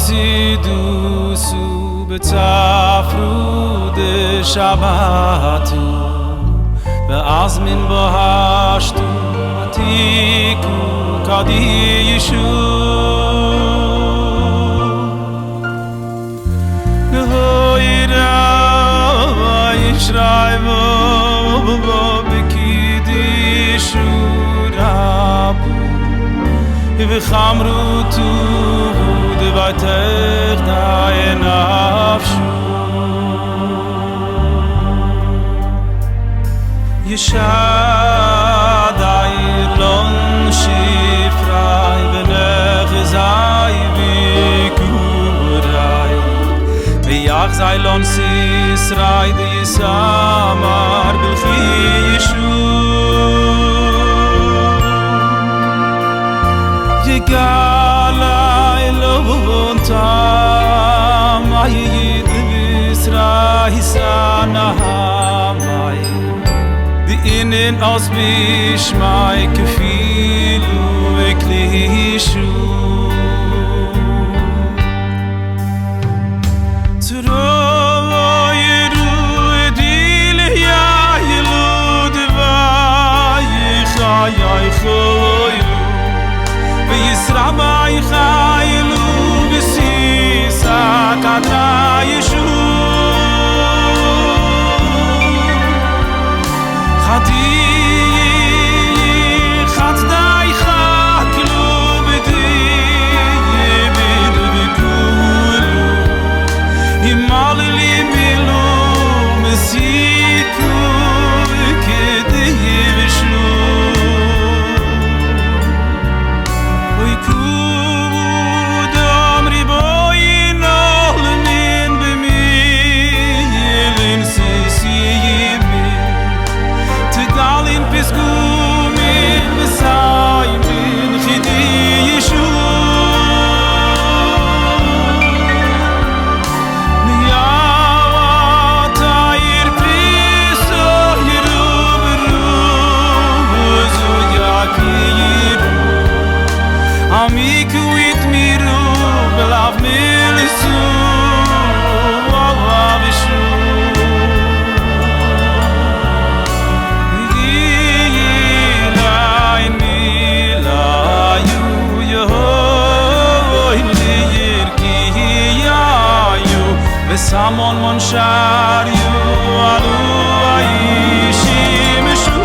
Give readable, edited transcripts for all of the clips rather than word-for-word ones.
sidusu betzafru de Shabbatu ve'azmin bohashtu atiku kadishu gehoira yishraimo bekidishu rabu v'chamru tuvu devatech nafshu Yeshadai lon shifrai v'nechzai v'kurai v'yachzai lon sisrai v'yisamar b'chi Yeshu Yigalai lovon tam ayid v'israi sanahamai Innen aus Bishmai kefilu eklishu Tzuro yiru edil ya yilu devai chayai choyu V'yisramai chayilu v'sisa kadra Yeshu Samon mon shar yu alu aishim shu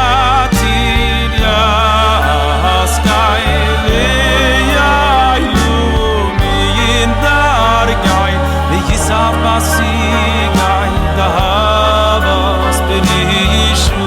Viyatir yaskay leyayu min dargay V'yisav basigay dahavas benishu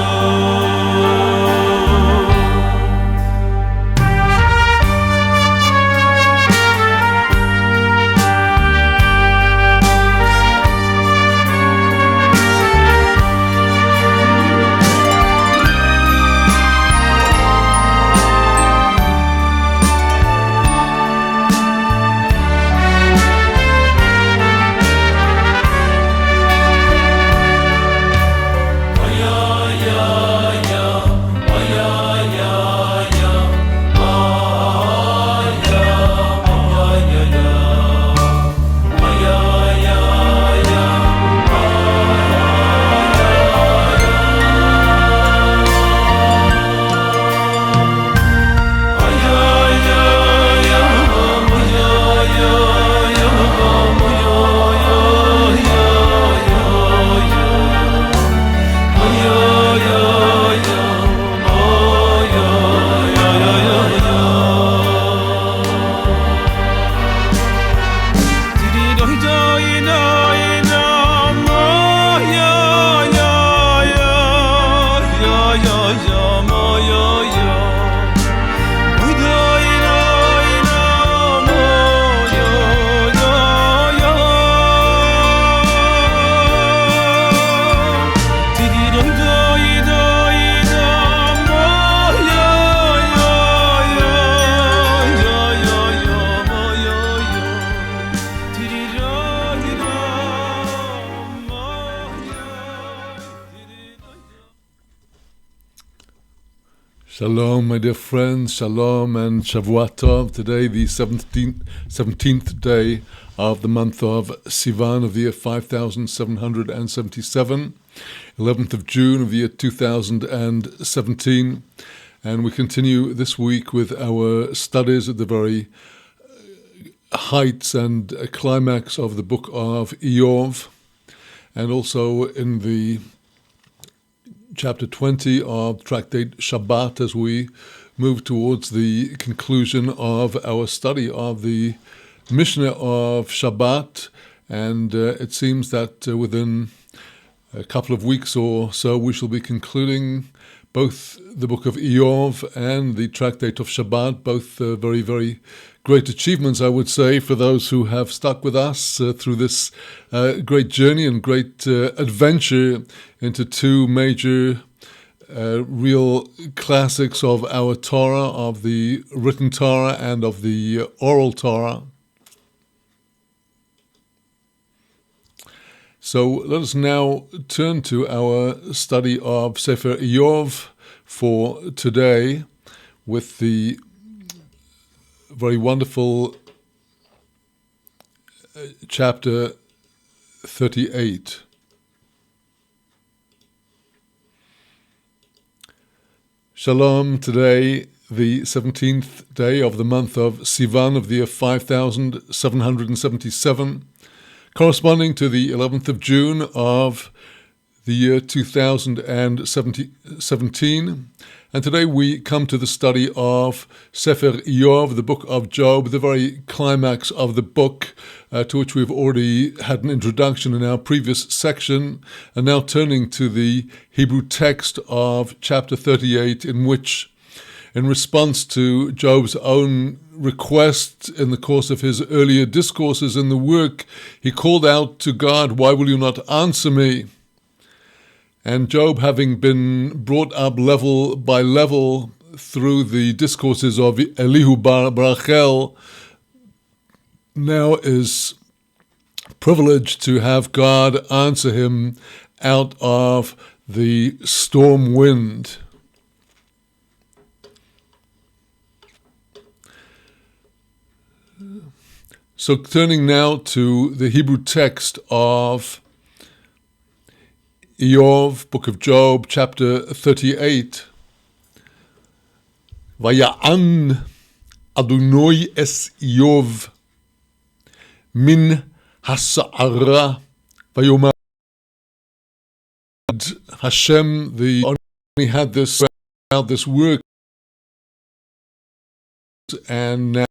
Shalom, my dear friends, Shalom and Shavua Tov. Today, the 17th day of the month of Sivan of the year 5777, 11th of June of the year 2017. And we continue this week with our studies at the very heights and climax of the book of Iyov, and also in the chapter 20 of Tractate Shabbat as we move towards the conclusion of our study of the Mishnah of Shabbat. And it seems that within a couple of weeks or so we shall be concluding both the book of Iyov and the Tractate of Shabbat, both very, very great achievements, I would say, for those who have stuck with us through this great journey and great adventure into two major real classics of our Torah, of the written Torah and of the oral Torah. So let us now turn to our study of Sefer Iyov for today with the very wonderful chapter 38. Shalom, today, the 17th day of the month of Sivan of the year 5777, corresponding to the 11th of June of the year 2017. And today we come to the study of Sefer Iyov, the book of Job, the very climax of the book, to which we've already had an introduction in our previous section, and now turning to the Hebrew text of chapter 38, in which, in response to Job's own request in the course of his earlier discourses in the work, he called out to God, "Why will you not answer me?" And Job, having been brought up level by level through the discourses of Elihu bar Rachel, now is privileged to have God answer him out of the storm wind. So turning now to the Hebrew text of Iyov, book of Job, chapter 38. Vaya'an Adonai es Iyov min hasa'ara vayomar. Hashem, the only had this about this work, and now,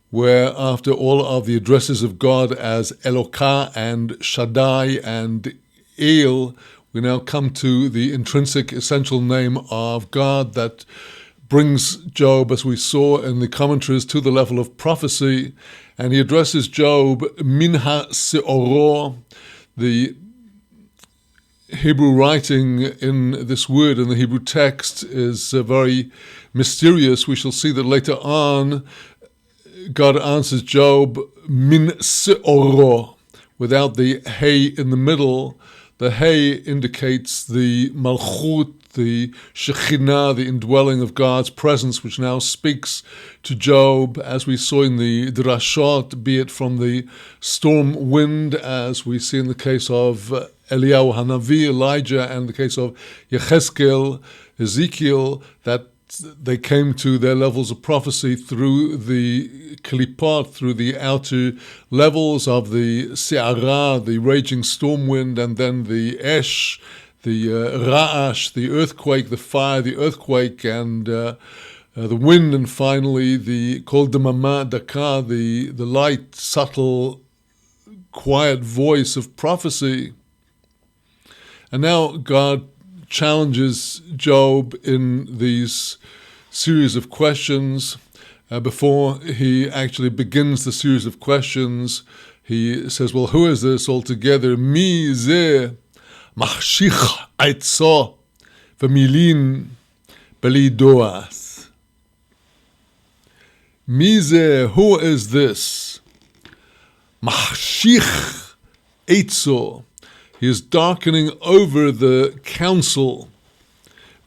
where after all of the addresses of God as Elokah and Shaddai and El, we now come to the intrinsic essential name of God that brings Job, as we saw in the commentaries, to the level of prophecy. And he addresses Job min ha-se'oro. The Hebrew writing in this word, in the Hebrew text, is very mysterious. We shall see that later on God answers Job min se'oro, without the hey in the middle. The hey indicates the malchut, the shekhinah, the indwelling of God's presence, which now speaks to Job, as we saw in the drashot, be it from the storm wind, as we see in the case of Eliyahu Hanavi, Elijah, and the case of Yechezkel, Ezekiel, that they came to their levels of prophecy through the klipot, through the outer levels of the se'ara, the raging storm wind, and then the esh, the ra'ash, the earthquake, the fire, the earthquake, and the wind, and finally the kol demama daka, the light, subtle, quiet voice of prophecy. And now God challenges Job in these series of questions. Before he actually begins the series of questions, he says, well, who is this altogether? Mi zeh machshich eitzo v'milin beli doas. Mi zeh, who is this? Machshich eitzo. He is darkening over the counsel.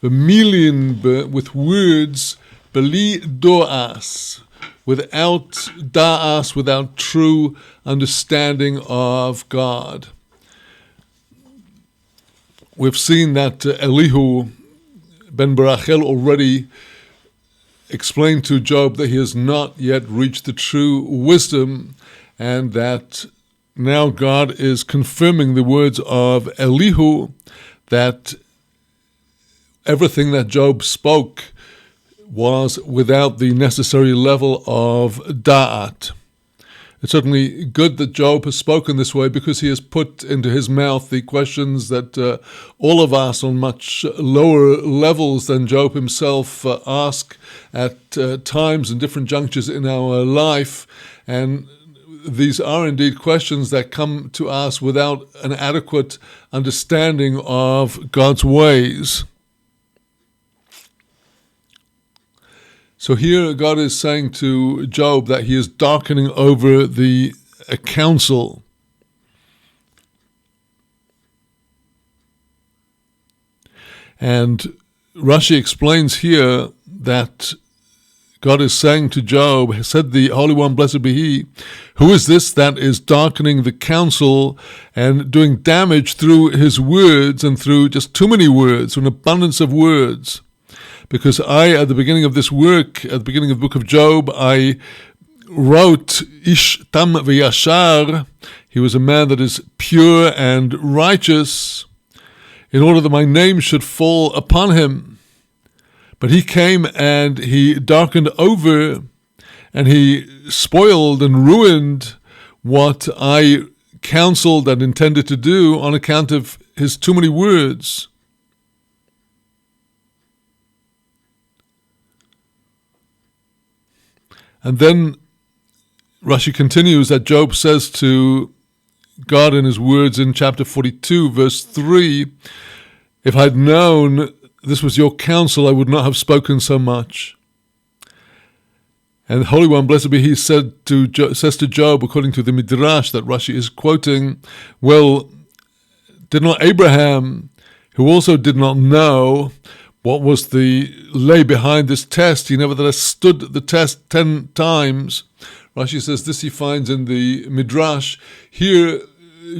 V'milin with words, beli do'as, without da'as, without true understanding of God. We've seen that Elihu ben Barachel already explained to Job that he has not yet reached the true wisdom, and that now God is confirming the words of Elihu that everything that Job spoke was without the necessary level of da'at. It's certainly good that Job has spoken this way, because he has put into his mouth the questions that all of us on much lower levels than Job himself ask at times and different junctures in our life. And these are indeed questions that come to us without an adequate understanding of God's ways. So here God is saying to Job that he is darkening over the counsel. And Rashi explains here that God is saying to Job, said the Holy One, blessed be He, who is this that is darkening the counsel and doing damage through his words and through just too many words, an abundance of words? Because I, at the beginning of this work, at the beginning of the book of Job, I wrote, Ish tam v'yashar, he was a man that is pure and righteous, in order that my name should fall upon him. But he came and he darkened over, and he spoiled and ruined what I counseled and intended to do on account of his too many words. And then Rashi continues that Job says to God in his words in chapter 42, verse 3, if I had known this was your counsel, I would not have spoken so much. And the Holy One, blessed be He, says to Job, according to the Midrash that Rashi is quoting, well, did not Abraham, who also did not know what was the lay behind this test, he nevertheless stood the test 10 times. Rashi says this he finds in the Midrash. Here,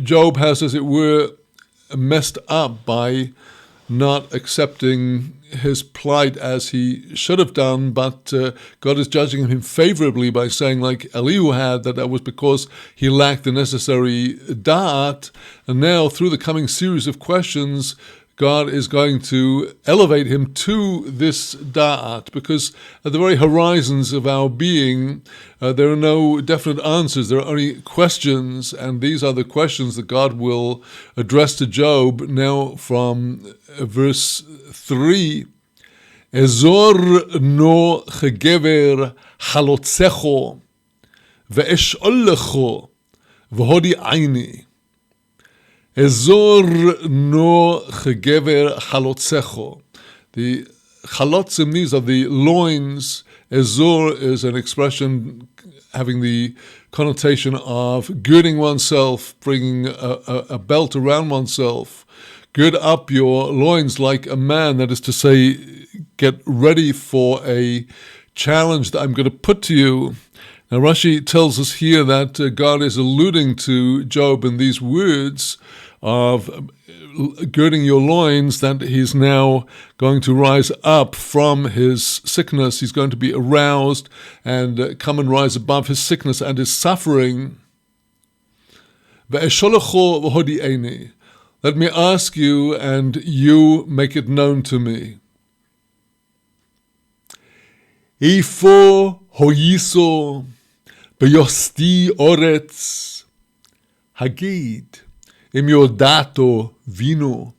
Job has, as it were, messed up by not accepting his plight as he should have done, but God is judging him favorably by saying, like Elihu had, that was because he lacked the necessary da'at. And now, through the coming series of questions, God is going to elevate him to this da'at, because at the very horizons of our being, there are no definite answers. There are only questions, and these are the questions that God will address to Job now from verse 3. Ezor no chegever halotzecho ve'esh'ollecho v'hodi aini. Ezor no chegever chalotzecho. The chalotzim, these are the loins. Ezor is an expression having the connotation of girding oneself, bringing a belt around oneself. Gird up your loins like a man, that is to say, get ready for a challenge that I'm going to put to you. Now Rashi tells us here that God is alluding to Job in these words of girding your loins, that he's now going to rise up from his sickness. He's going to be aroused and come and rise above his sickness and his suffering. Let me ask you, and you make it known to me. Ifo hoyiso beyosti oretz hagid im yodato vino.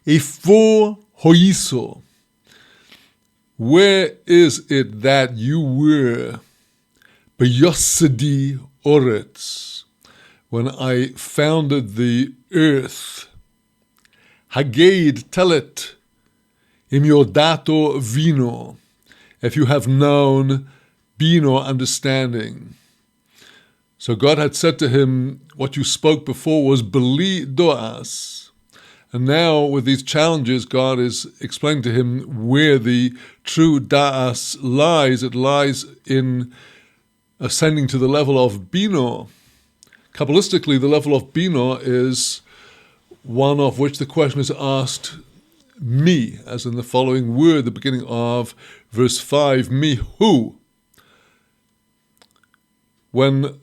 Ifo hoyiso. Where is it that you were beyosidi oretz, when I founded the earth? Hagid, tell it. Im yodato vino, if you have known bino, understanding. So God had said to him, what you spoke before was beli doas. And now with these challenges, God is explaining to him where the true da'as lies. It lies in ascending to the level of bina. Kabbalistically, the level of bina is one of which the question is asked, me, as in the following word, the beginning of verse 5, me who? When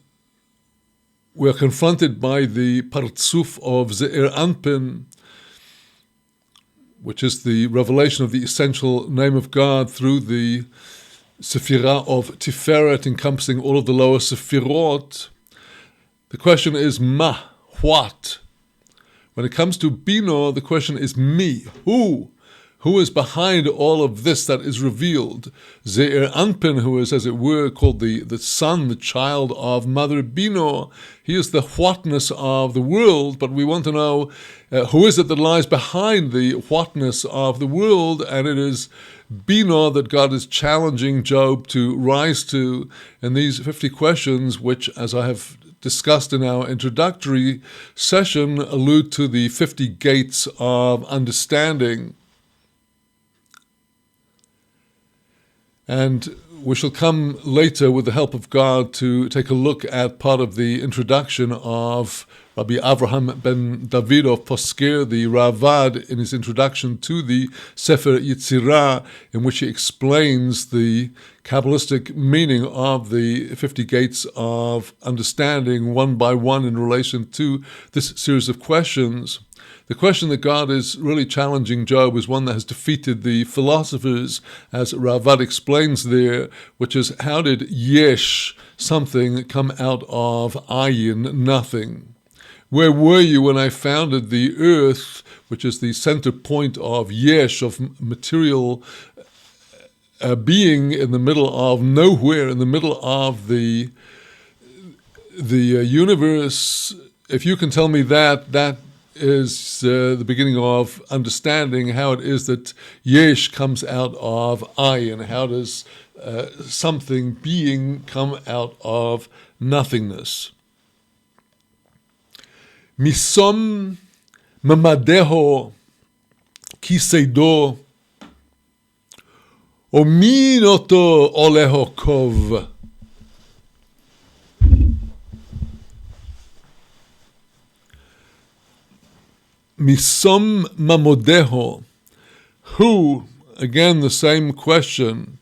we are confronted by the partsuf of Ze'er Anpin, which is the revelation of the essential name of God through the Sephirah of Tiferet, encompassing all of the lower Sephirot, the question is ma, what? When it comes to Bina, the question is me, who? Who is behind all of this that is revealed? Ze'er Anpin, who is, as it were, called the son, the child of Mother Bina. He is the whatness of the world, but we want to know who is it that lies behind the whatness of the world, and it is Bina that God is challenging Job to rise to in these 50 questions, which, as I have discussed in our introductory session, allude to the 50 gates of understanding. And we shall come later, with the help of God, to take a look at part of the introduction of Rabbi Avraham ben David of Posker, the Ravad, in his introduction to the Sefer Yetzirah, in which he explains the Kabbalistic meaning of the 50 gates of understanding one by one in relation to this series of questions. The question that God is really challenging Job is one that has defeated the philosophers, as Ravad explains there, which is, how did yesh, something, come out of ayin, nothing? Where were you when I founded the earth, which is the center point of yesh, of material being in the middle of nowhere, in the middle of the universe? If you can tell me that, that is the beginning of understanding how it is that yesh comes out of ayin. How does something, being, come out of nothingness? Misom mamadeho kiseido o minoto oleho kov. Misom mamodeho. Who, again the same question,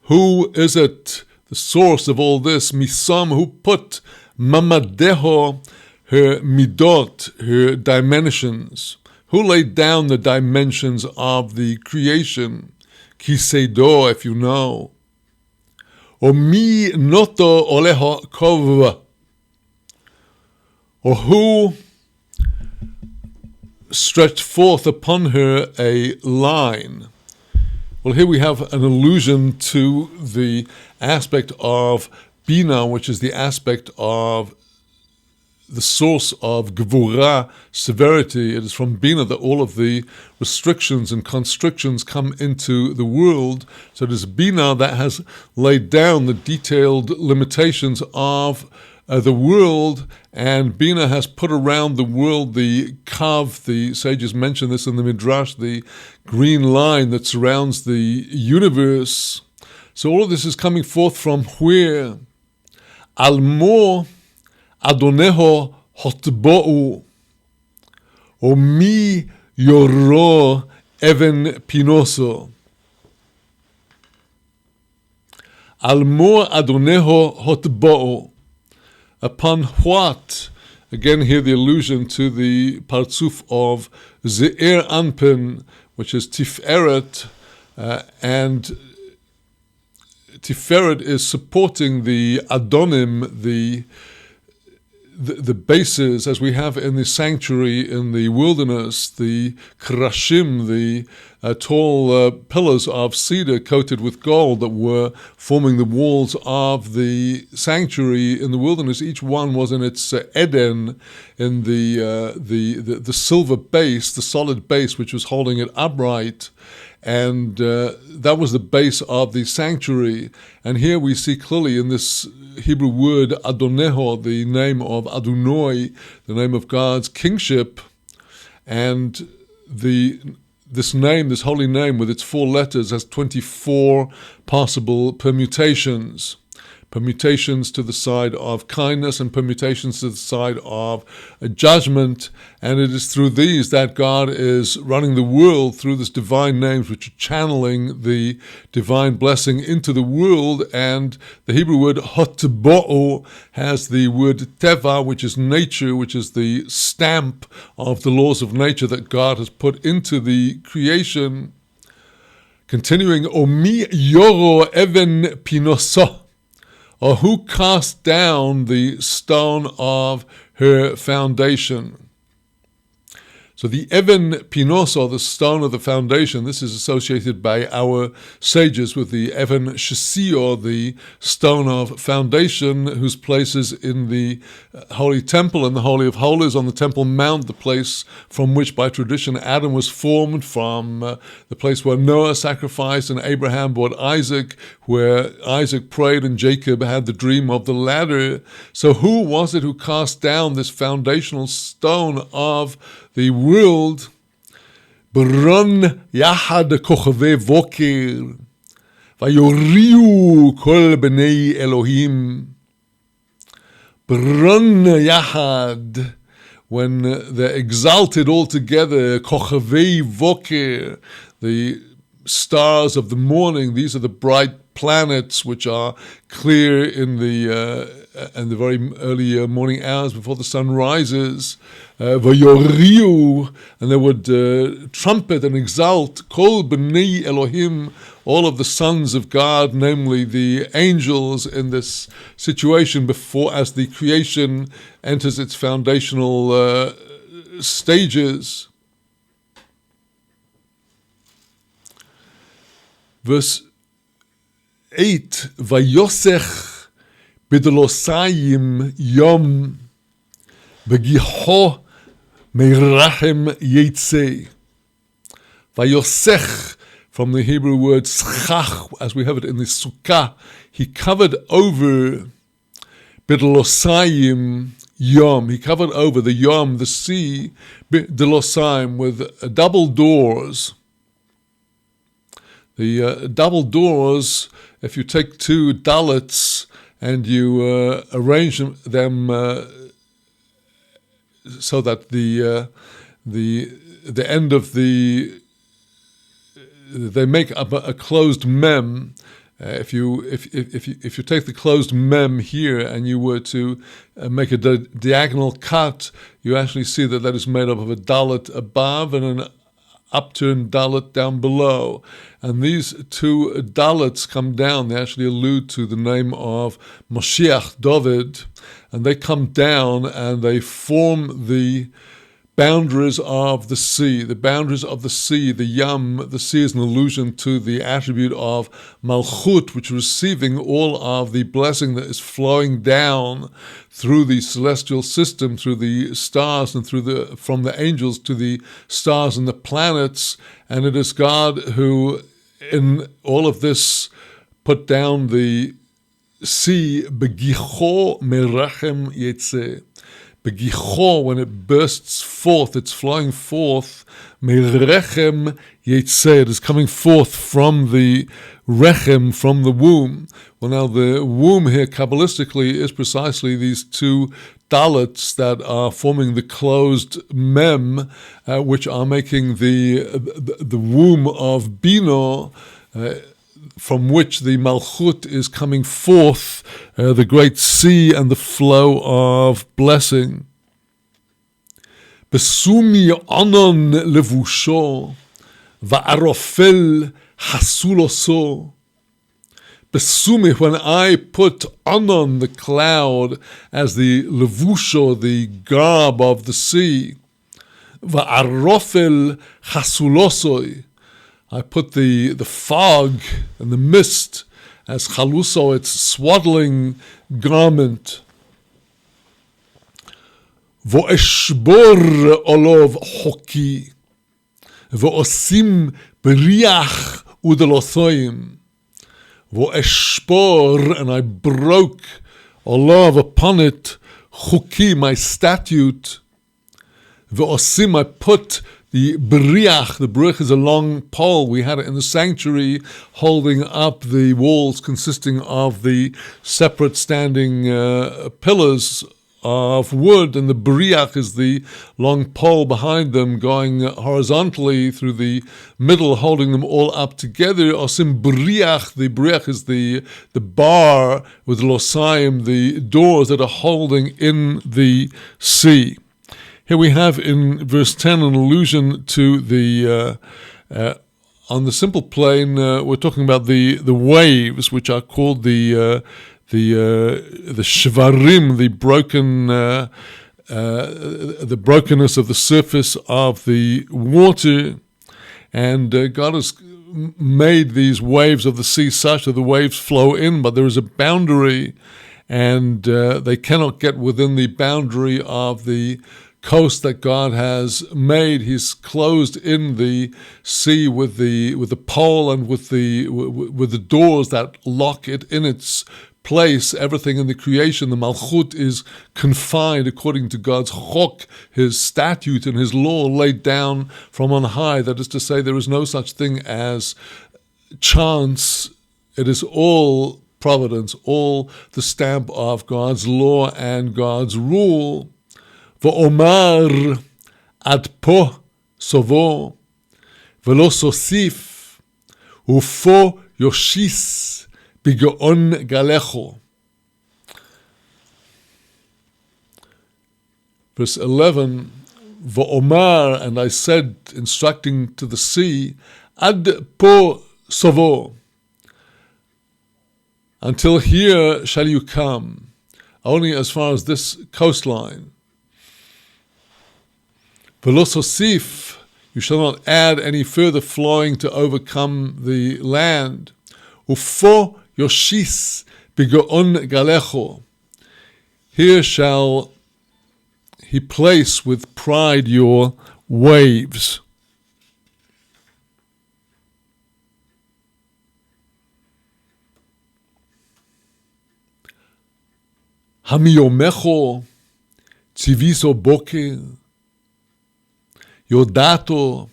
who is it, the source of all this? Misom, who put mamadeho, her midot, her dimensions. Who laid down the dimensions of the creation? Kiseido, if you know. O mi noto oleho kov. Or who stretched forth upon her a line? Well, here we have an allusion to the aspect of Bina, which is the aspect of the source of Gevurah, severity. It is from Bina that all of the restrictions and constrictions come into the world. So it is Bina that has laid down the detailed limitations of the world, and Bina has put around the world the kav, the sages mention this in the Midrash, the green line that surrounds the universe. So all of this is coming forth from where? Almo Adoneho hotbou, o mi yoro even pinoso. Almo Adoneho hotbou. Upon what? Again, here the allusion to the partsuf of Ze'er Anpin, which is Tiferet, and Tiferet is supporting the Adonim, the bases, as we have in the sanctuary in the wilderness, the krashim, the tall pillars of cedar coated with gold that were forming the walls of the sanctuary in the wilderness. Each one was in its Eden, in the silver base, the solid base which was holding it upright. And that was the base of the sanctuary. And here we see clearly in this Hebrew word Adoneho, the name of Adonai, the name of God's kingship, and this holy name with its 4 letters has 24 possible permutations. Permutations to the side of kindness and permutations to the side of judgment. And it is through these that God is running the world through this divine names, which are channeling the divine blessing into the world. And the Hebrew word hotbo'o has the word teva, which is nature, which is the stamp of the laws of nature that God has put into the creation. Continuing, Omi yoro even pinoso, or who cast down the stone of her foundation. So the Even Pinos, or the stone of the foundation, this is associated by our sages with the Even Shesi, or the stone of foundation, whose place is in the Holy Temple and the Holy of Holies on the Temple Mount, the place from which by tradition Adam was formed, from the place where Noah sacrificed and Abraham brought Isaac, where Isaac prayed and Jacob had the dream of the ladder. So who was it who cast down this foundational stone of the world? B'ron yachad kochavei voker, vayoriu kol bnei Elohim. B'ron yachad, when they're exalted all together, kochavei voker, the stars of the morning. These are the bright planets which are clear in the very early morning hours before the sun rises. Vayoriu, and they would trumpet and exalt kol b'nei Elohim, all of the sons of God, namely the angels, in this situation before, as the creation enters its foundational stages. Verse 8, Vayosech b'delosayim yom v'giho meirachem yetzeh. Vayosech, from the Hebrew word schach, as we have it in the Sukkah, he covered over b'delosayim yom. He covered over the yom, the sea, b'delosayim, with double doors. The double doors, if you take 2 dallets and you arrange them so that the end of they make up a closed mem. If you take the closed mem here and you were to make a diagonal cut, you actually see that is made up of a dalet above and an upturned dalet down below. And these 2 dalets come down. They actually allude to the name of Moshiach David, and they come down and they form the boundaries of the sea. The boundaries of the sea, the Yam, the sea, is an allusion to the attribute of Malchut, which is receiving all of the blessing that is flowing down through the celestial system, through the stars and from the angels to the stars and the planets. And it is God who, in all of this, put down the sea, Begicho merachem yetzeh. Begicho, when it bursts forth, it's flowing forth. Merechem yetzeh, it is coming forth from the rechem, from the womb. Well, now the womb here, Kabbalistically, is precisely these 2 dalets that are forming the closed mem, which are making the womb of Bino, from which the Malchut is coming forth, the great sea and the flow of blessing. Besumi anon levusho, va'arofel hasuloso. Besumi, when I put anon, the cloud, as the levusho, the garb of the sea, va'arofel hasulosoi, I put the fog and the mist as chaluso, its swaddling garment. Vo'eshbor olov hoki, vo'osim beriach udelothoim. Vo'eshbor, and I broke Allah have upon it, chuki, my statute, ve'osim, I put the beriach. The beriach is a long pole. We had it in the sanctuary holding up the walls consisting of the separate standing pillars of wood, and the beriach is the long pole behind them going horizontally through the middle, holding them all up together. Osim beriach, the beriach is the bar with losayim, the doors that are holding in the sea. Here we have in verse 10 an allusion to the on the simple plane. We're talking about the waves, which are called the shvarim, the brokenness of the surface of the water, and God has made these waves of the sea such that the waves flow in, but there is a boundary, and they cannot get within the boundary of the coast that God has made. He's closed in the sea with the pole and with the doors that lock it in its place. Everything in the creation, the Malchut, is confined according to God's chok, his statute and his law laid down from on high. That is to say, there is no such thing as chance. It is all providence, all the stamp of God's law and God's rule. V'omar ad po sovo v'lo sosif ufo yoshis bigaon galecho. Verse 11, V'omar, and I said, instructing to the sea, ad po sovo, until here shall you come, only as far as this coastline. V'lo sosif, you shall not add any further flowing to overcome the land. Ufo yoshis bigaon galecho, here shall he place with pride your waves. Hamiyomecho tziviso boker yodato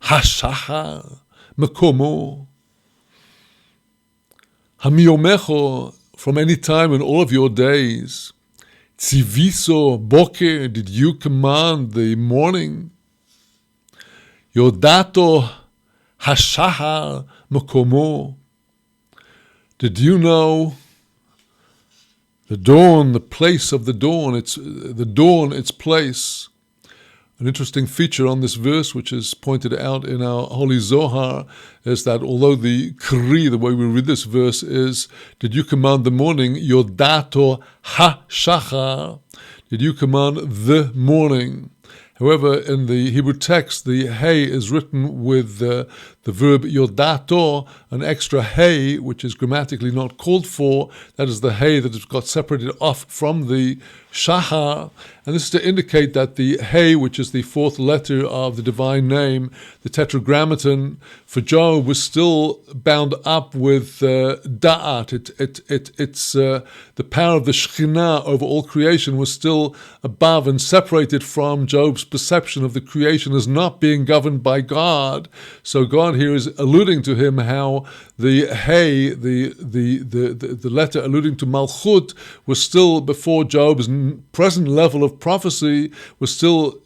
hashachar mekomo. Hamiyomecho, from any time in all of your days. Tziviso boker, did you command the morning? Yodato hashahar mekomo, did you know the dawn, the place of the dawn, its place? An interesting feature on this verse, which is pointed out in our Holy Zohar, is that although the kri, the way we read this verse is, did you command the morning, yodato ha-shachar, did you command the morning? However, in the Hebrew text, the hey is written with the verb yodato, an extra hey, which is grammatically not called for. That is the hey that has got separated off from the shachar. And this is to indicate that the hey, which is the fourth letter of the divine name, the tetragrammaton, for Job was still bound up with da'at. It's the power of the Shekhinah over all creation was still above and separated from Job's perception of the creation as not being governed by God. So God here is alluding to him how the hey, the letter alluding to Malchut, was still before Job's present level of prophecy, was still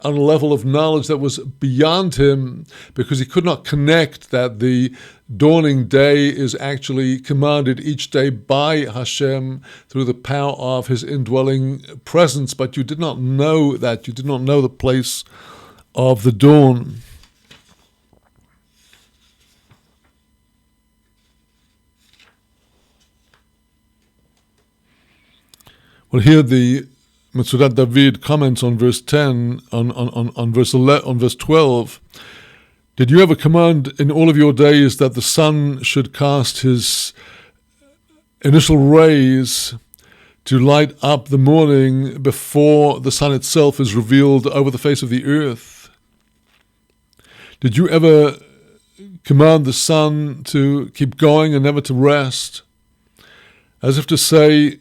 on a level of knowledge that was beyond him, because he could not connect that the dawning day is actually commanded each day by Hashem through the power of his indwelling presence. But you did not know that. You did not know the place of the dawn. Well, here the Metzudat David comments on verse 10, on verse 11, on verse 12. Did you ever command in all of your days that the sun should cast his initial rays to light up the morning before the sun itself is revealed over the face of the earth? Did you ever command the sun to keep going and never to rest? As if to say,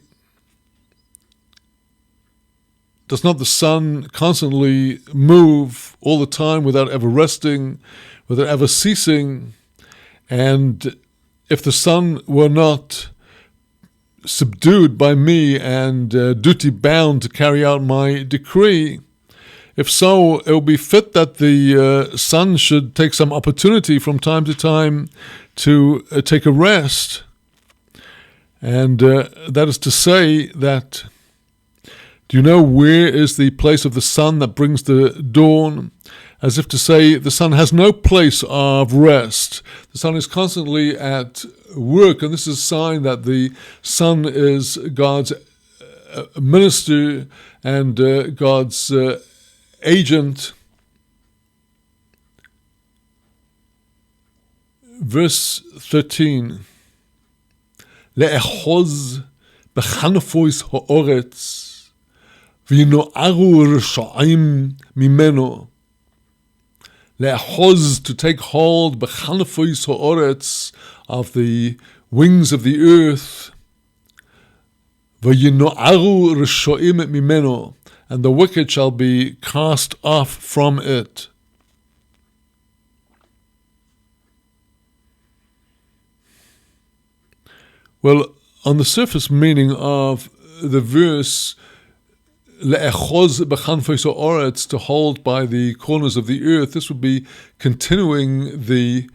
does not the sun constantly move all the time without ever resting, without ever ceasing? And if the sun were not subdued by me and duty bound to carry out my decree, if so, it will be fit that the sun should take some opportunity from time to time to take a rest. And that is to say that, do you know where is the place of the sun that brings the dawn? As if to say, the sun has no place of rest. The sun is constantly at work, and this is a sign that the sun is God's minister and God's agent. Verse 13. לאחוז בכנפויס האורץ וינוערו רשעים ממנו. Le'achos, to take hold, b'chanefos ha'oretz, of the wings of the earth, v'yino'aru resho'im mimeno, and the wicked shall be cast off from it. Well, on the surface meaning of the verse, le'echos b'chanfos ha'oretz, to hold by the corners of the earth, this would be continuing the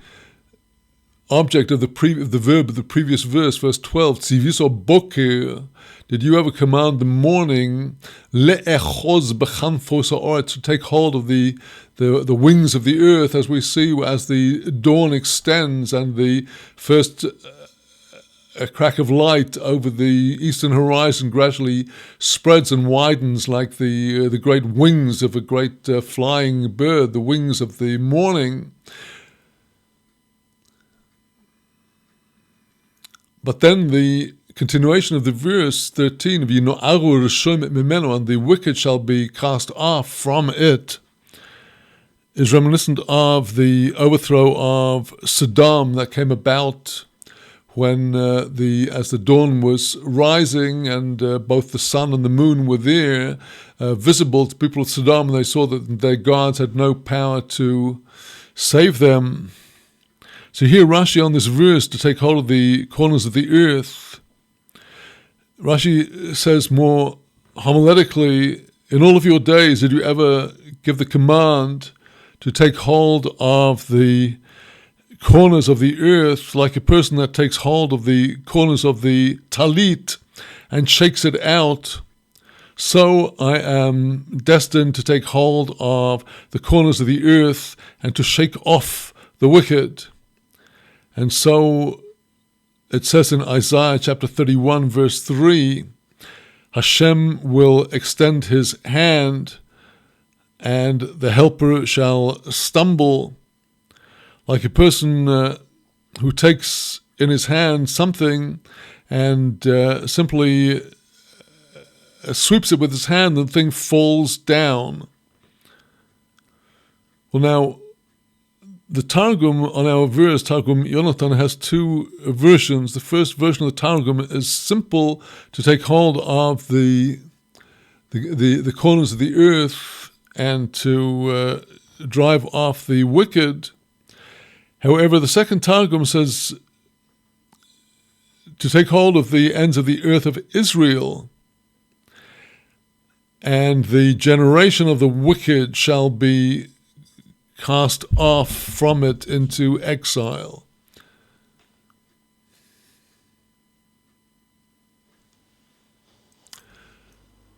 object of the verb of the previous verse, verse 12. Tziviso boker, did you ever command the morning, le'echos b'chanfos ha'oretz, to take hold of the wings of the earth, as we see as the dawn extends and the first a crack of light over the eastern horizon gradually spreads and widens like the great wings of a great flying bird, the wings of the morning. But then the continuation of the verse 13, and the wicked shall be cast off from it, is reminiscent of the overthrow of Sodom that came about when as the dawn was rising and both the sun and the moon were there, visible to people of Sodom, and they saw that their gods had no power to save them. So here Rashi on this verse, to take hold of the corners of the earth, Rashi says more homiletically, in all of your days did you ever give the command to take hold of the corners of the earth, like a person that takes hold of the corners of the talit and shakes it out? So I am destined to take hold of the corners of the earth and to shake off the wicked. And so it says in Isaiah chapter 31 verse 3, Hashem will extend his hand and the helper shall stumble, like a person who takes in his hand something and simply sweeps it with his hand and the thing falls down. Well, now, the Targum on our verse, Targum Yonatan, has two versions. The first version of the Targum is simple, to take hold of the corners of the earth and to drive off the wicked. However, the second Targum says to take hold of the ends of the earth of Israel, and the generation of the wicked shall be cast off from it into exile.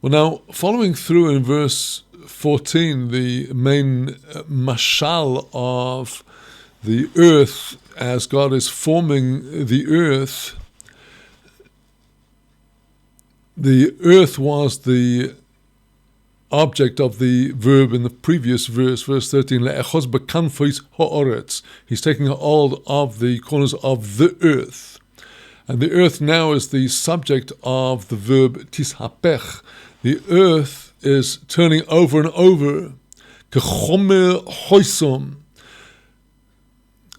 Well, now, following through in verse 14, the main mashal of the earth, as God is forming the earth was the object of the verb in the previous verse, verse 13, le'echos b'kanfos ha'oretz. He's taking hold of the corners of the earth. And the earth now is the subject of the verb tishapech. The earth is turning over and over, kechomer hoisom,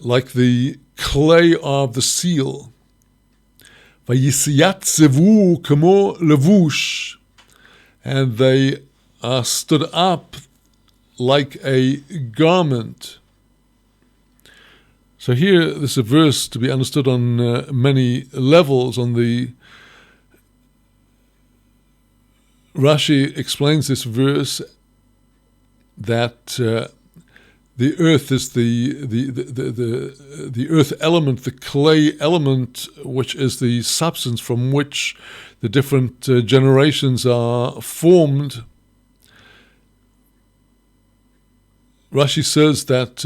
like the clay of the seal. Vayisiyatzevu kamo levush, and they stood up like a garment. So here, this is a verse to be understood on many levels. On the Rashi explains this verse that the earth is the earth element, the clay element, which is the substance from which the different generations are formed. Rashi says that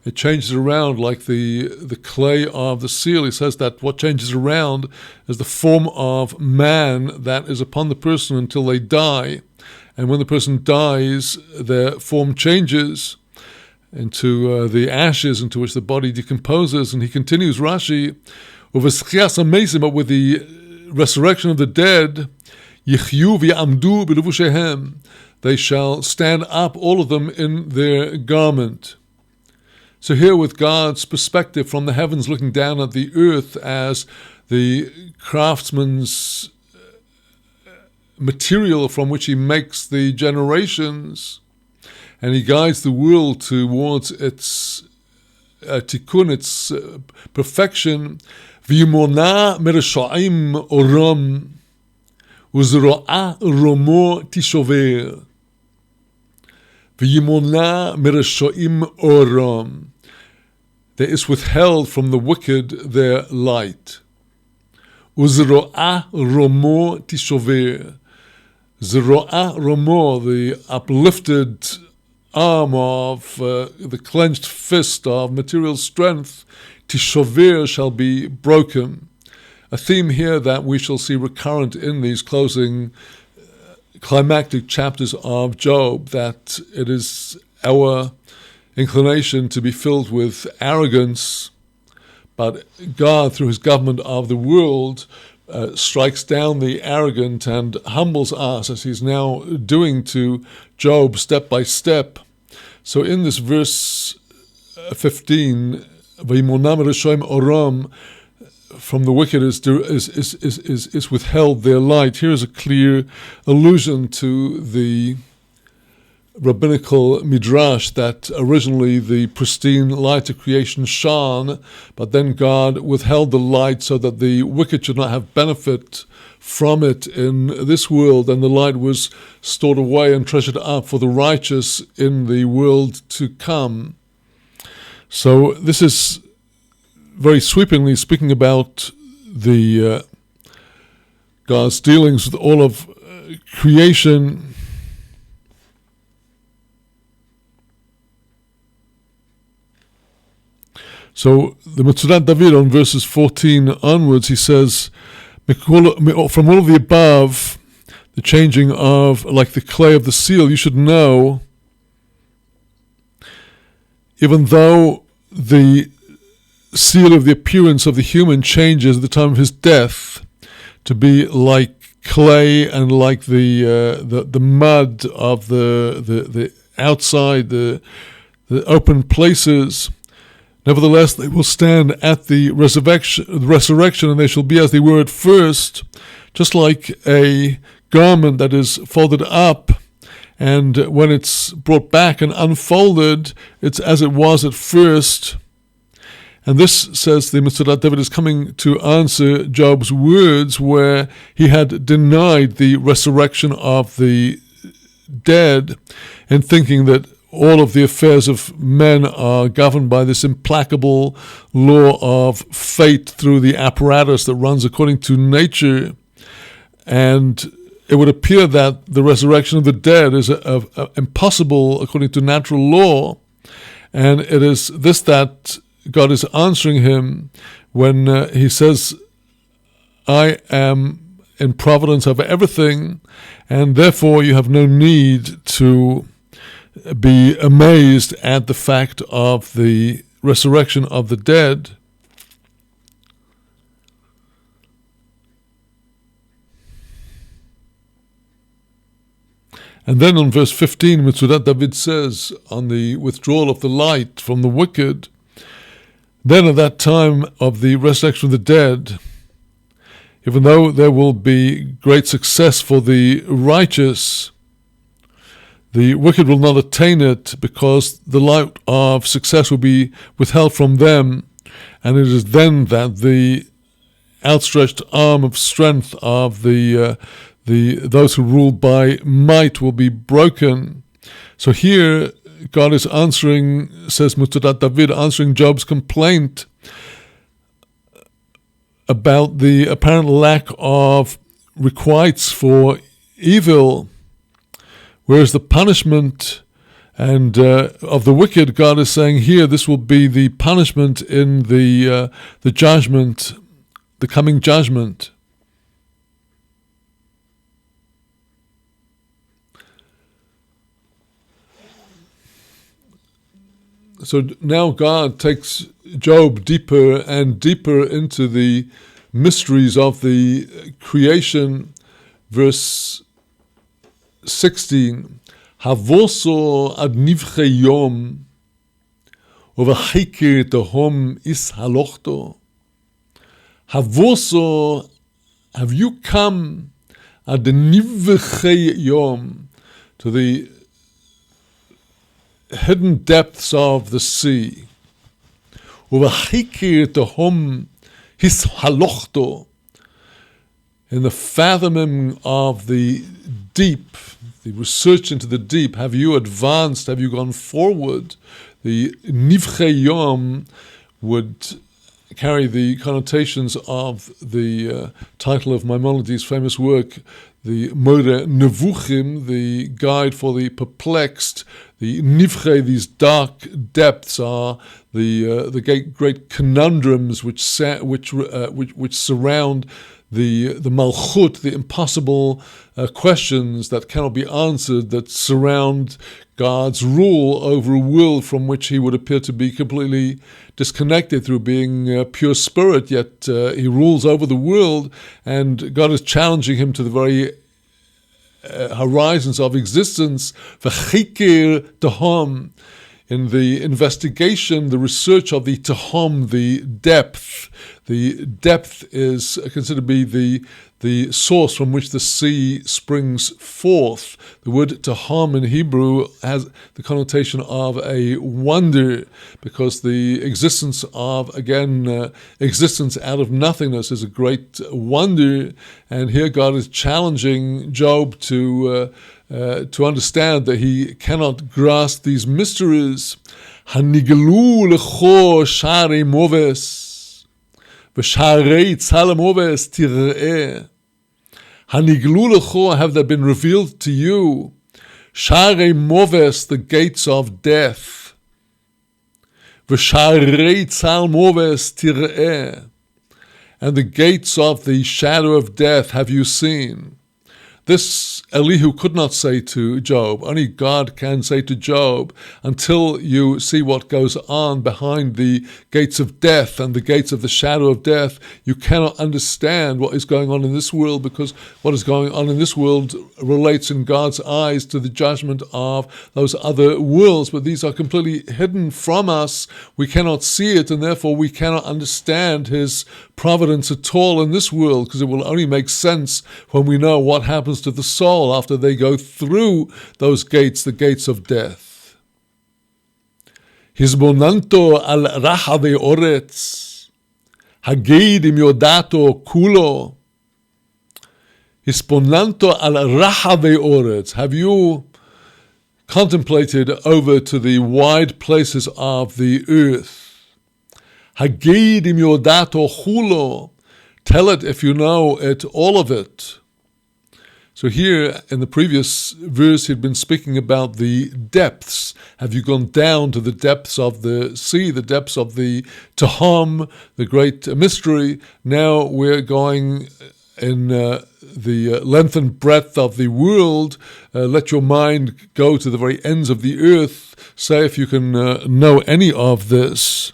it changes around like the clay of the seal. He says that what changes around is the form of man that is upon the person until they die. And when the person dies, their form changes into the ashes into which the body decomposes. And he continues, Rashi, but with the resurrection of the dead, they shall stand up, all of them, in their garment. So here, with God's perspective from the heavens looking down at the earth as the craftsman's material from which he makes the generations, and he guides the world towards its tikkun, its perfection. V'yimona meresha'im oram uzro'a romo tishover. V'yimona meresha'im oram. There is withheld from the wicked their light. Uzro'a romo tishover. Zero'ah Romo, the uplifted arm of the clenched fist of material strength, Tishover, shall be broken. A theme here that we shall see recurrent in these closing climactic chapters of Job, that it is our inclination to be filled with arrogance, but God, through his government of the world, strikes down the arrogant and humbles us, as he's now doing to Job step by step. So in this verse 15, oram, from the wicked is withheld their light. Here is a clear allusion to the rabbinical midrash that originally the pristine light of creation shone, but then God withheld the light so that the wicked should not have benefit from it in this world, and the light was stored away and treasured up for the righteous in the world to come. So this is very sweepingly speaking about the God's dealings with all of creation. So the Metzudat David on verses 14 onwards, he says, from all of the above, the changing of, like the clay of the seal, you should know, even though the seal of the appearance of the human changes at the time of his death to be like clay and like the mud of the outside, the open places, nevertheless, they will stand at the resurrection, and they shall be as they were at first, just like a garment that is folded up, and when it's brought back and unfolded, it's as it was at first. And this, says the Metzudat David, is coming to answer Job's words where he had denied the resurrection of the dead and thinking that all of the affairs of men are governed by this implacable law of fate through the apparatus that runs according to nature. And it would appear that the resurrection of the dead is impossible according to natural law. And it is this that God is answering him when he says, I am in providence over everything, and therefore you have no need to be amazed at the fact of the resurrection of the dead. And then on verse 15, Metzudat David says, on the withdrawal of the light from the wicked, then at that time of the resurrection of the dead, Even though there will be great success for the righteous, the wicked will not attain it, because the light of success will be withheld from them, and it is then that the outstretched arm of strength of those who rule by might will be broken. So here God is answering, says Mutzadat David, answering Job's complaint about the apparent lack of requites for evil, whereas the punishment and of the wicked, God is saying here, this will be the punishment in the judgment, the coming judgment. So now God takes Job deeper and deeper into the mysteries of the creation. Verse 16, Havoso ad nivche yom, overhike tehom is halochto. Havoso, have you come ad the nivche yom, to the hidden depths of the sea? Overhike tehom is halochto, in the fathoming of the deep, the research into the deep, have you advanced, have you gone forward? The Nivche Yom would carry the connotations of the title of Maimonides' famous work, the More Nevuchim, the guide for the perplexed. The Nivche, these dark depths, are the great conundrums which surround the malchut, the impossible questions that cannot be answered, that surround God's rule over a world from which he would appear to be completely disconnected through being pure spirit, yet he rules over the world, and God is challenging him to the very horizons of existence. V'chikir tehom, in the investigation, the research of the tehom, the depth. The depth is considered to be the source from which the sea springs forth. The word tehom in Hebrew has the connotation of a wonder, because the existence of, existence out of nothingness is a great wonder. And here God is challenging Job to understand that he cannot grasp these mysteries. Haniglu lecho shari moves, v'sharei tzalem moves tireh. Haniglu lecho, have they been revealed to you? Shari moves, the gates of death. V'sharei tzalem moves tireh, and the gates of the shadow of death have you seen. This Elihu could not say to Job. Only God can say to Job, until you see what goes on behind the gates of death and the gates of the shadow of death, you cannot understand what is going on in this world, because what is going on in this world relates in God's eyes to the judgment of those other worlds, but these are completely hidden from us. We cannot see it, and therefore we cannot understand his providence at all in this world, because it will only make sense when we know what happens to the soul after they go through those gates, the gates of death. Hizbonanto al rachave oretz, hagid im yodato kulo. Hizbonanto al rachave oretz, have you contemplated over to the wide places of the earth? Hagid im yodato kulo, tell it if you know it, all of it. So here, in the previous verse, he'd been speaking about the depths. Have you gone down to the depths of the sea, the depths of the Tehom, the great mystery? Now we're going in the length and breadth of the world. Let your mind go to the very ends of the earth. Say if you can know any of this.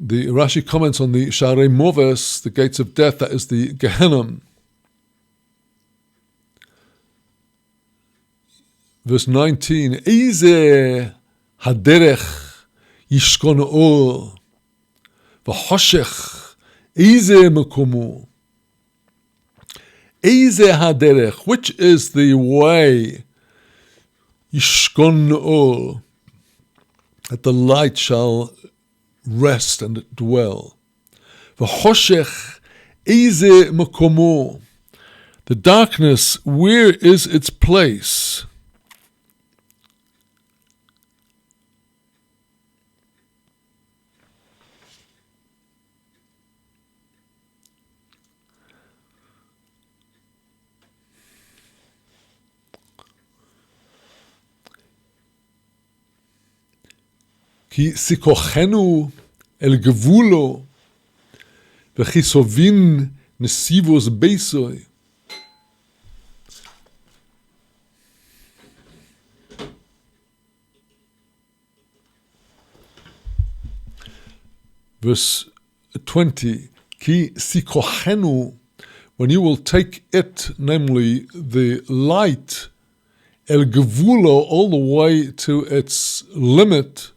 The Rashi comments on the Sharei Moves, the gates of death, that is the Gehenna. Verse 19, Eize haderech yishkon or, v'choshech eze mekomo, eze haderech, which is the way, yishkon or, that the light shall rest and dwell. V'choshech eze mekomo, the darkness, where is its place? Ki sikochenu el gevulo, v'chi sovin nesivos beisoi. Verse 20, Ki sikochenu, when you will take it, namely the light, el gevulo, all the way to its limit,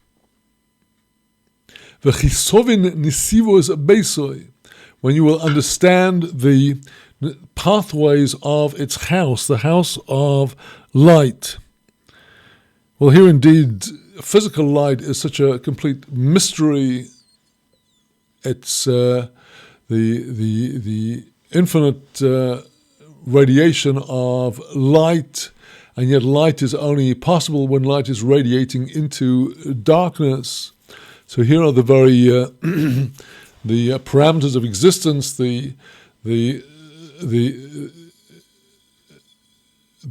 v'chisovin nisivos beisoi, when you will understand the pathways of its house, the house of light. Well, here indeed, physical light is such a complete mystery. It's the infinite radiation of light, and yet light is only possible when light is radiating into darkness. So here are the very the parameters of existence, the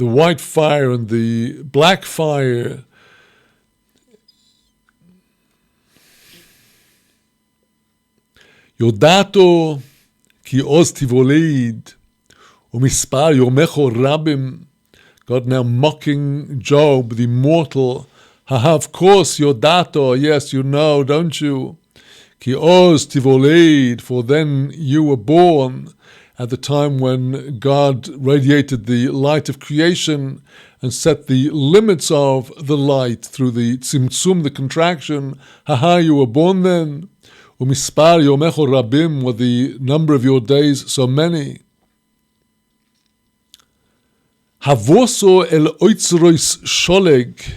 white fire and the black fire. Yodato ki oz tivoleid umispar yomecho rabim. God now mocking Job, the mortal. Of course, Yodato, yes, you know, don't you? Ki oz tivoleid, for then you were born at the time when God radiated the light of creation and set the limits of the light through the tzimtzum, the contraction. You were born then. Umispar yomecho rabim, were the number of your days so many. Havoso el oitzrois sholeg.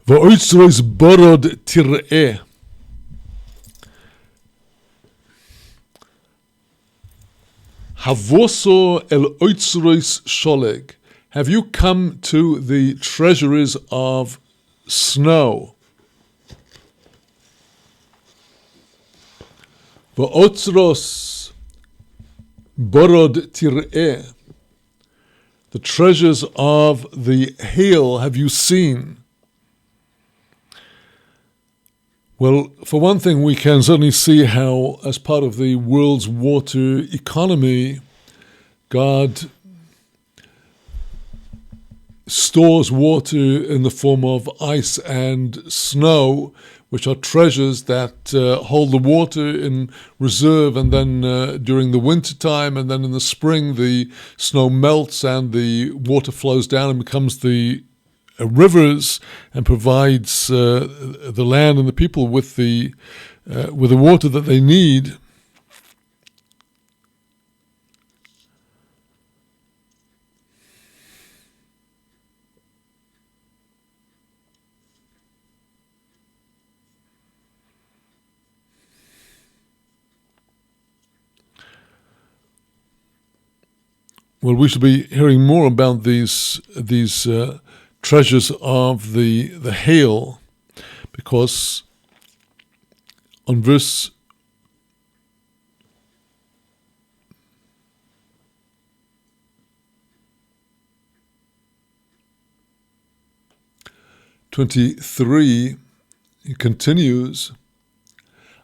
V'oitzrois borod tir'eh. Havoso el oitzrois sholeg. Have you come to the treasuries of snow? V'otzros borod tir'eh. The treasures of the hail have you seen? Well, for one thing, we can certainly see how, as part of the world's water economy, God stores water in the form of ice and snow, which are treasures that hold the water in reserve, and then during the winter time and then in the spring the snow melts and the water flows down and becomes the rivers and provides the land and the people with the water that they need. Well, we should be hearing more about these treasures of the hail, because on verse 23, he continues,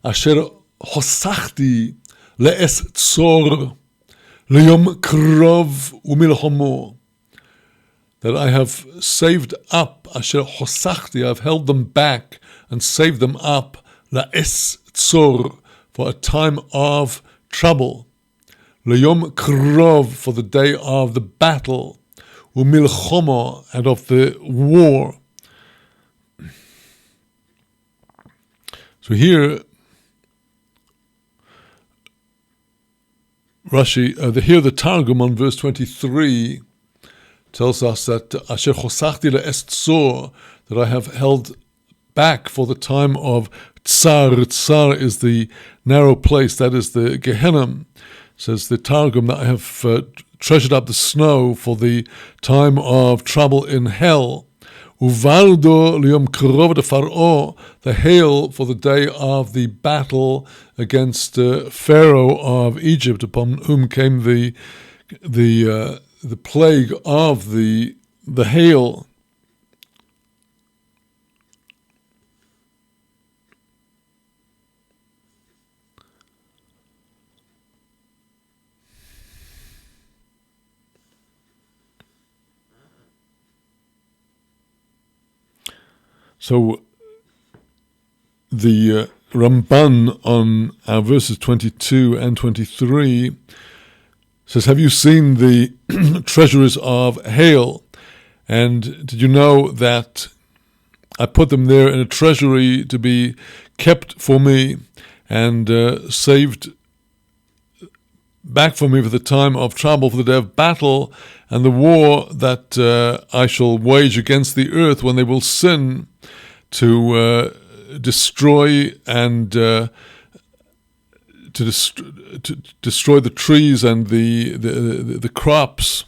Asher hosachti le'es tzor le'yom krov u'milchomo, that I have saved up, asher hosachti, I have held them back and saved them up, le'es tzor, for a time of trouble, le'yom krov, for the day of the battle, umilchoma, and of the war. So here, Rashi, here the Targum on verse 23 tells us that Asher chosachti le'es tzor, that I have held back for the time of tsar. Tsar is the narrow place, that is the Gehenna. Says the Targum that I have treasured up the snow for the time of trouble in hell. Uvaldo liyom karov de Pharaoh, the hail for the day of the battle against Pharaoh of Egypt, upon whom came the plague of the hail. So the Ramban on our verses 22 and 23 says, have you seen the treasuries of hail? And did you know that I put them there in a treasury to be kept for me and saved back for me for the time of trouble, for the day of battle, and the war that I shall wage against the earth when they will sin, to destroy and to destroy the trees and the crops,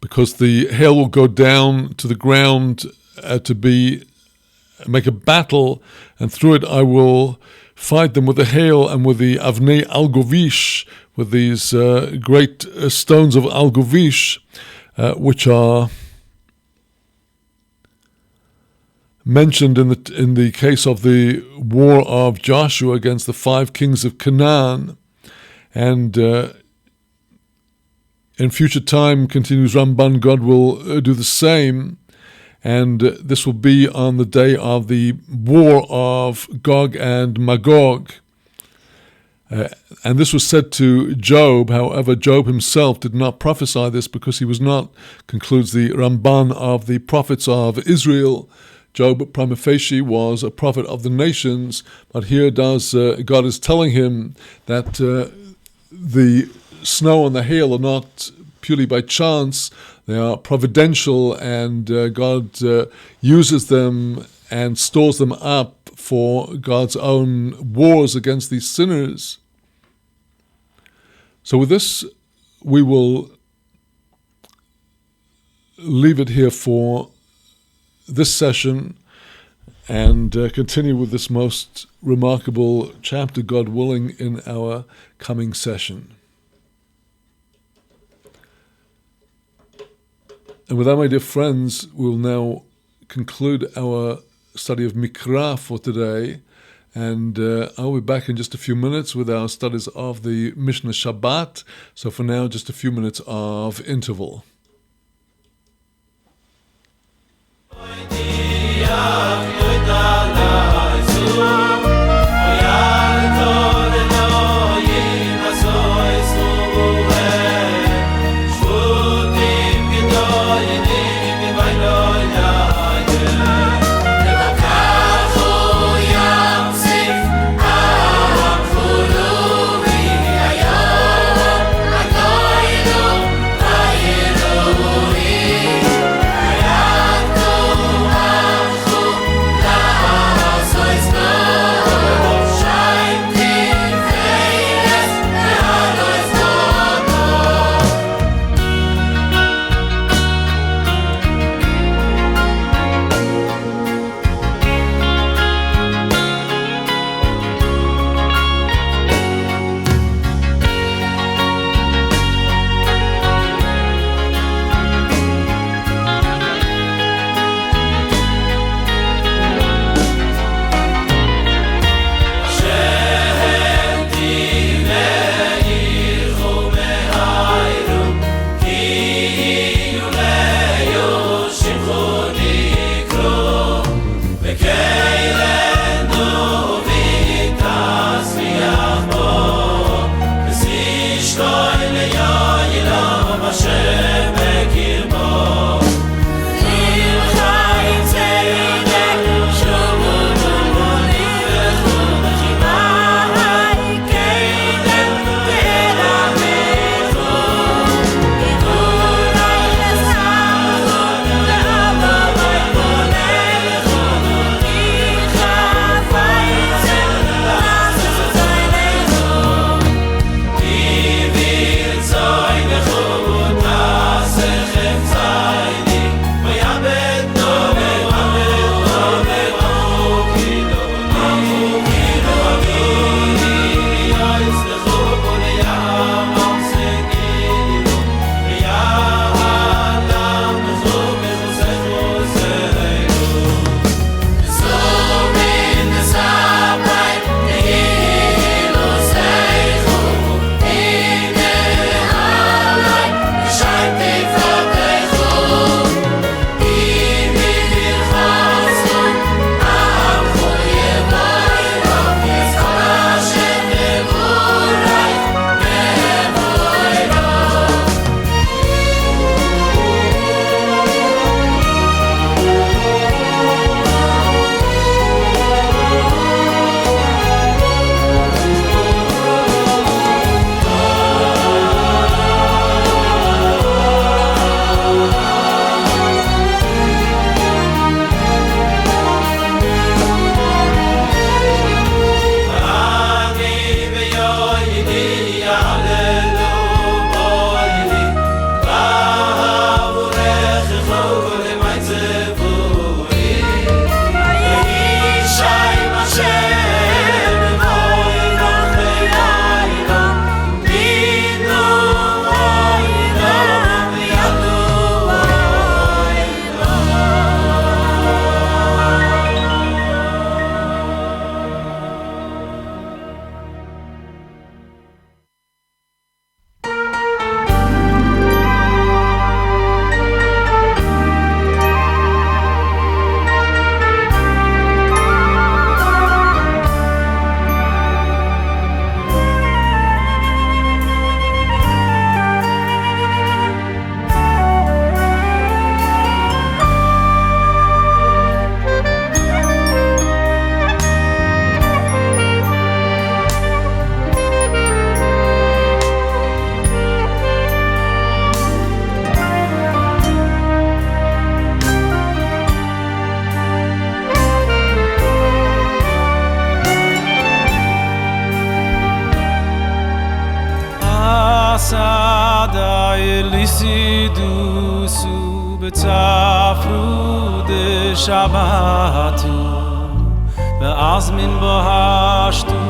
because the hail will go down to the ground to make a battle, and through it I will fight them with the hail and with the avnei algovish, with these great stones of algovish, which are mentioned in the case of the war of Joshua against the 5 kings of Canaan. And in future time, continues Ramban, God will do the same. And this will be on the day of the war of Gog and Magog. And this was said to Job. However, Job himself did not prophesy this, because he was not, concludes the Ramban, of the prophets of Israel. Job prima facie was a prophet of the nations, but here God is telling him that the snow and the hail are not purely by chance. They are providential, and God uses them and stores them up for God's own wars against these sinners. So with this, we will leave it here for this session and continue with this most remarkable chapter, God willing, in our coming session. And with that, my dear friends, we'll now conclude our study of Mikra for today, and I'll be back in just a few minutes with our studies of the Mishnah Shabbat. So for now, just a few minutes of interval. Sidusu Betzafru de Shabbatu Be'azmin Bohashtu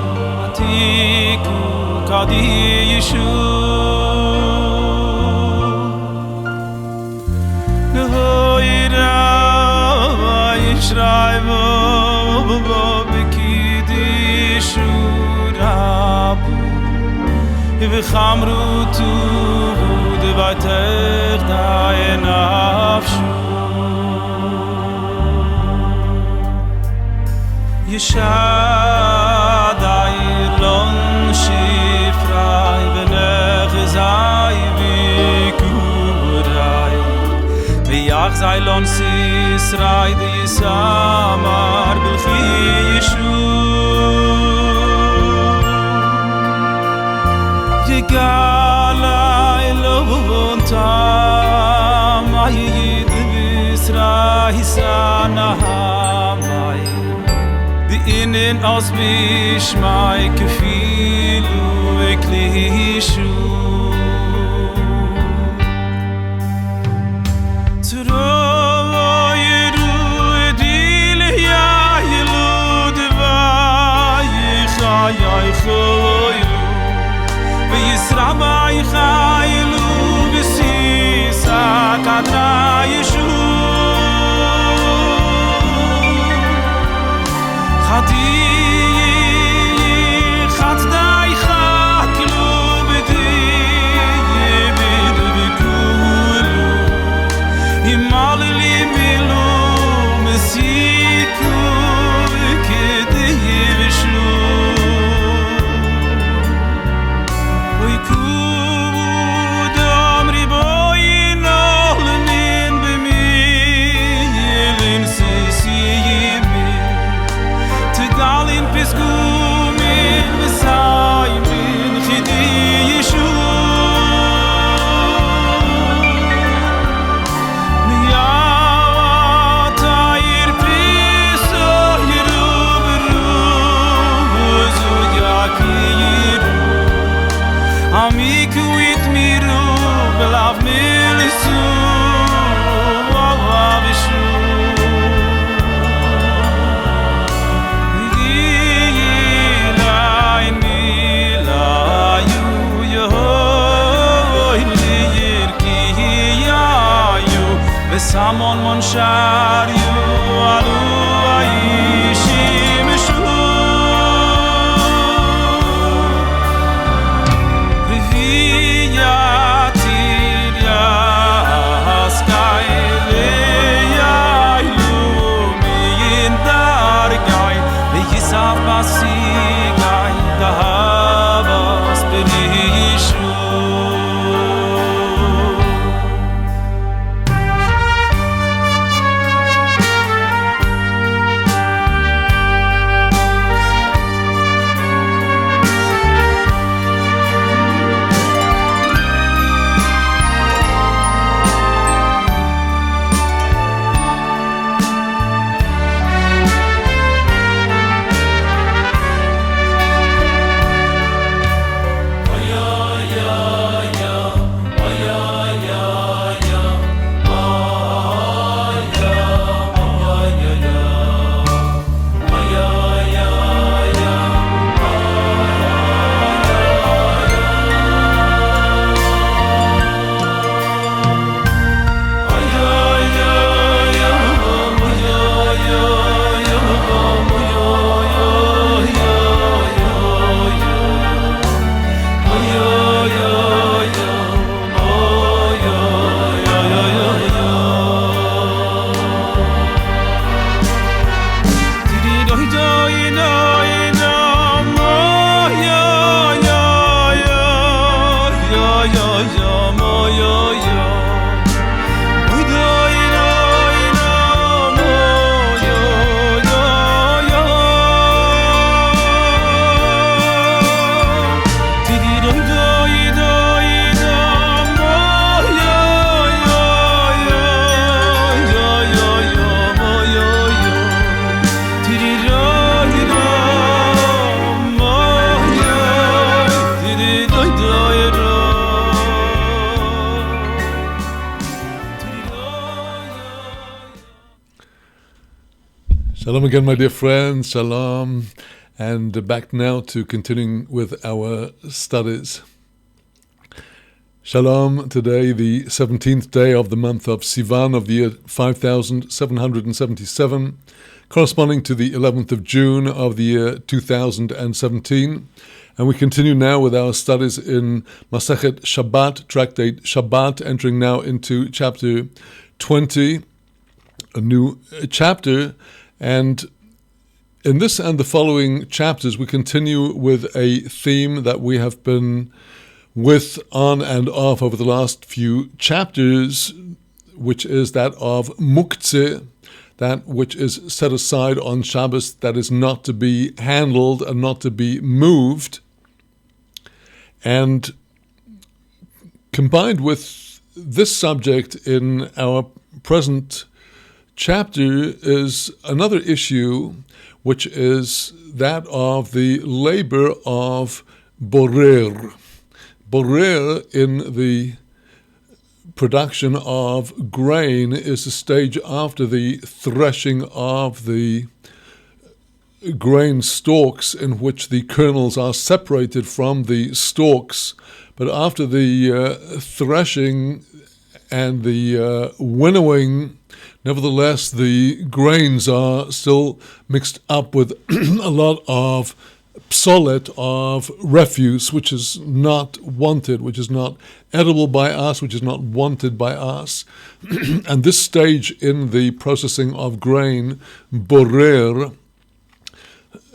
Atiku Kadishu Nehoira Yishraimo Bekidishu Rabu V'chamru tuvu devater daye nafshu Yeshadai lon shifrai v'nechzai v'kurai V'yachzai lon sisrai v'yisamar b'lchi Yeshu Yigala ilon tam ayid v'israi sanahamai Inen aus Bishmai kefilu eklishu Tzuro yiru edil ya yilud v'yichayichoyu v'yisrabayichayilu v'sisa kadra yeshu Samon mon shar yu alu aishim shu Riviyati ya sky le ya ilumi in dargai the yisaf basigai the havas benishu Shalom again, my dear friends. Shalom. And back now to continuing with our studies. Shalom. Today, the 17th day of the month of Sivan of the year 5777, corresponding to the 11th of June of the year 2017. And we continue now with our studies in Masechet Shabbat, tractate Shabbat, entering now into chapter 20, a new chapter. And in this and the following chapters, we continue with a theme that we have been with on and off over the last few chapters, which is that of muktzeh, that which is set aside on Shabbos, that is not to be handled and not to be moved. And combined with this subject in our present chapter is another issue, which is that of the labor of borer. Borer in the production of grain is the stage after the threshing of the grain stalks, in which the kernels are separated from the stalks. But after the threshing and the winnowing, nevertheless, the grains are still mixed up with a lot of psolet, of refuse, which is not wanted, which is not edible by us, which is not wanted by us. And this stage in the processing of grain, borer,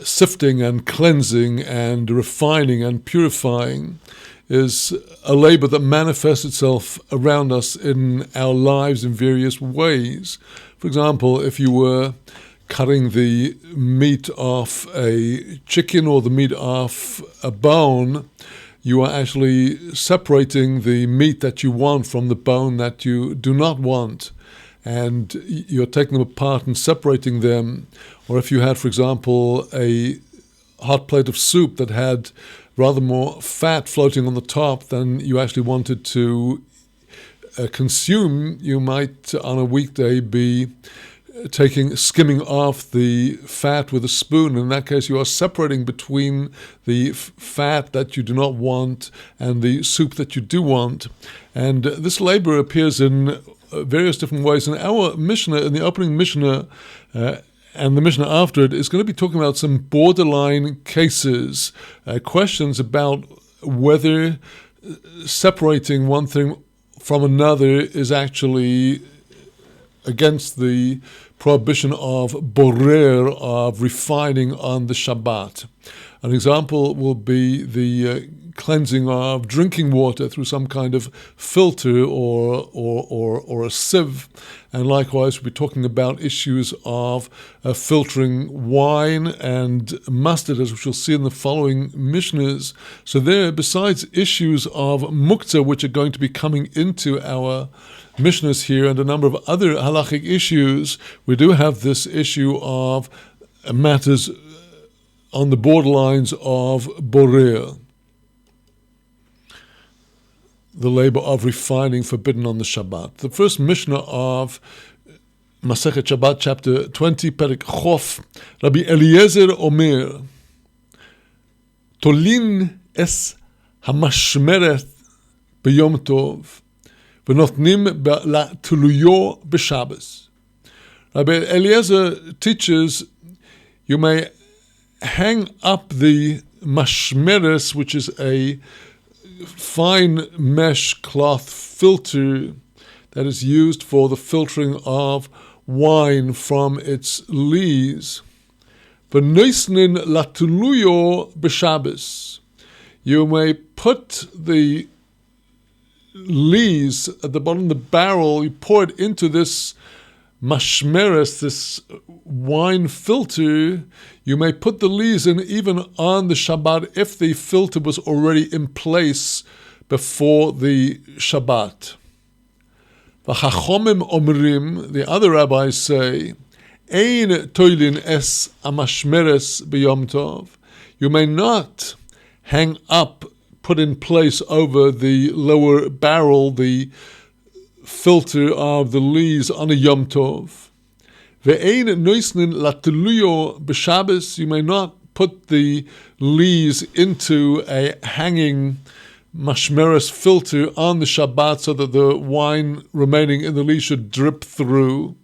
sifting and cleansing and refining and purifying, is a labor that manifests itself around us in our lives in various ways. For example, if you were cutting the meat off a chicken or the meat off a bone, you are actually separating the meat that you want from the bone that you do not want. And you're taking them apart and separating them. Or if you had, for example, a hot plate of soup that had rather more fat floating on the top than you actually wanted to consume, you might on a weekday be skimming off the fat with a spoon. In that case, you are separating between the fat that you do not want and the soup that you do want. And this labor appears in various different ways. In our Mishnah, in the opening Mishnah, and the Mishnah after it, is going to be talking about some borderline cases, questions about whether separating one thing from another is actually against the prohibition of borer, of refining on the Shabbat. An example will be the cleansing of drinking water through some kind of filter or a sieve. And likewise, we'll be talking about issues of filtering wine and mustard, as we shall see in the following Mishnahs. So there, besides issues of muktzeh, which are going to be coming into our Mishnahs here, and a number of other halachic issues, we do have this issue of matters on the borderlines of borer, the labor of refining forbidden on the Shabbat. The first Mishnah of Masechet Shabbat, chapter 20, Perek Chof, Rabbi Eliezer Omer, Tolin es hamashmeret b'yom tov, v'notnim la'tuluyo b'Shabbos. Rabbi Eliezer teaches you may hang up the mashmeres, which is a fine mesh cloth filter that is used for the filtering of wine from its lees. V'noisnin latuluyo b'Shabbos. You may put the lees at the bottom of the barrel, you pour it into this mashmeres, this wine filter. You may put the lees in even on the Shabbat if the filter was already in place before the Shabbat. V'chachomim omrim, the other rabbis say, ein toilin es amashmeres b'yom tov. You may not hang up, put in place over the lower barrel, the filter of the lees on a Yom Tov. Ve'ein noisnin lateluyo b'Shabbos. You may not put the lees into a hanging mashmeres filter on the Shabbat so that the wine remaining in the lee should drip through.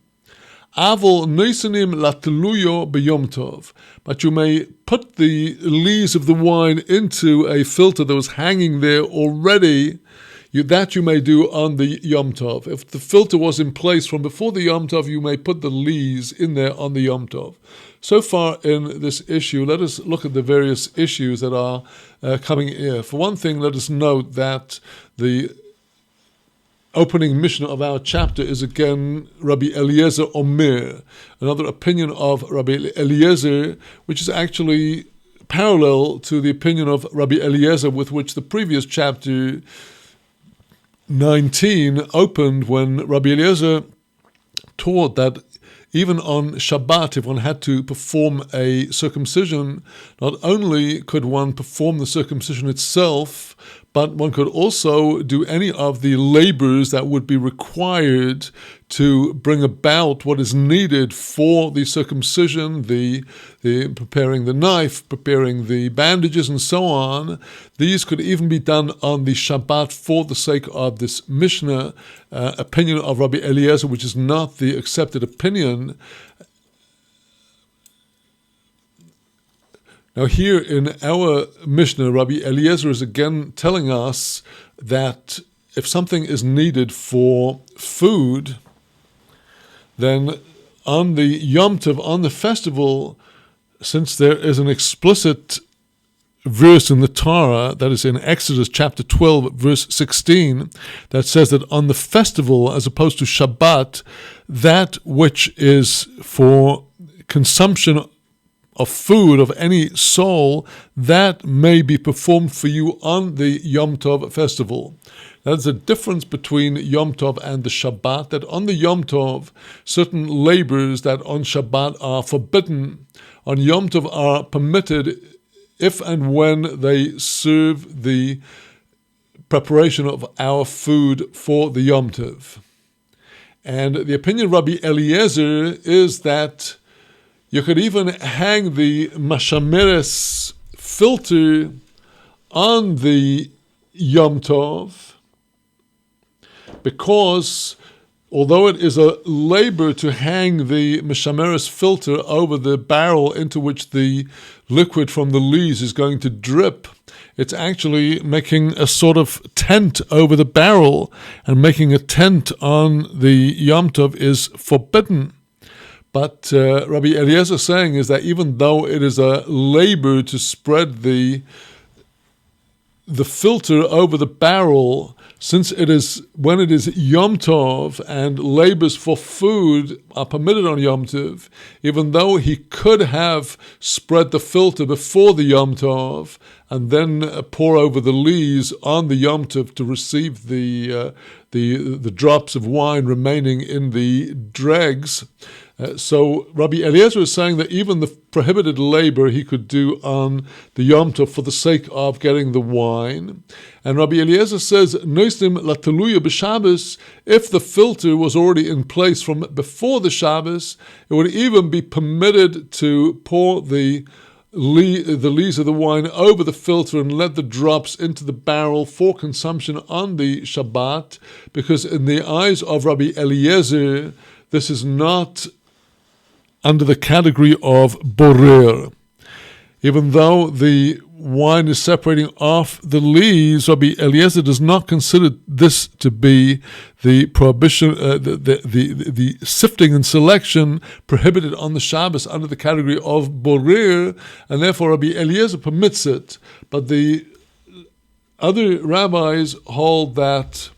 Avol noisenim lateluyo b'Yom Tov. But you may put the lees of the wine into a filter that was hanging there already. That you may do on the Yom Tov. If the filter was in place from before the Yom Tov, you may put the lees in there on the Yom Tov. So far in this issue, let us look at the various issues that are coming here. For one thing, let us note that the opening Mishnah of our chapter is again Rabbi Eliezer Omer, another opinion of Rabbi Eliezer, which is actually parallel to the opinion of Rabbi Eliezer with which the previous chapter 19 opened, when Rabbi Eliezer taught that even on Shabbat, if one had to perform a circumcision, not only could one perform the circumcision itself, but one could also do any of the labors that would be required to bring about what is needed for the circumcision, the preparing the knife, preparing the bandages, and so on. These could even be done on the Shabbat for the sake of this Mishnah opinion of Rabbi Eliezer, which is not the accepted opinion. Now here in our Mishnah, Rabbi Eliezer is again telling us that if something is needed for food, then on the Yom Tov, on the festival, since there is an explicit verse in the Torah, that is in Exodus chapter 12, verse 16, that says that on the festival, as opposed to Shabbat, that which is for consumption of food of any soul, that may be performed for you on the Yom Tov festival. There's a difference between Yom Tov and the Shabbat, that on the Yom Tov, certain labors that on Shabbat are forbidden, on Yom Tov are permitted if and when they serve the preparation of our food for the Yom Tov. And the opinion of Rabbi Eliezer is that you could even hang the mashameres filter on the Yom Tov, because although it is a labor to hang the mashameres filter over the barrel into which the liquid from the lees is going to drip, it's actually making a sort of tent over the barrel, and making a tent on the Yom Tov is forbidden. But Rabbi Eliezer is saying is that even though it is a labor to spread the filter over the barrel, since it is when it is Yom Tov and labors for food are permitted on Yom Tov, even though he could have spread the filter before the Yom Tov and then pour over the lees on the Yom Tov to receive the drops of wine remaining in the dregs. So Rabbi Eliezer is saying that even the prohibited labor he could do on the Yom Tov for the sake of getting the wine. And Rabbi Eliezer says, Noisnim lateluya b'Shabbos, if the filter was already in place from before the Shabbos, it would even be permitted to pour the lees of the wine over the filter and let the drops into the barrel for consumption on the Shabbat, because in the eyes of Rabbi Eliezer, this is not under the category of borer. Even though the wine is separating off the lees, Rabbi Eliezer does not consider this to be the prohibition, the sifting and selection prohibited on the Shabbos under the category of borer, and therefore Rabbi Eliezer permits it. But the other rabbis hold that,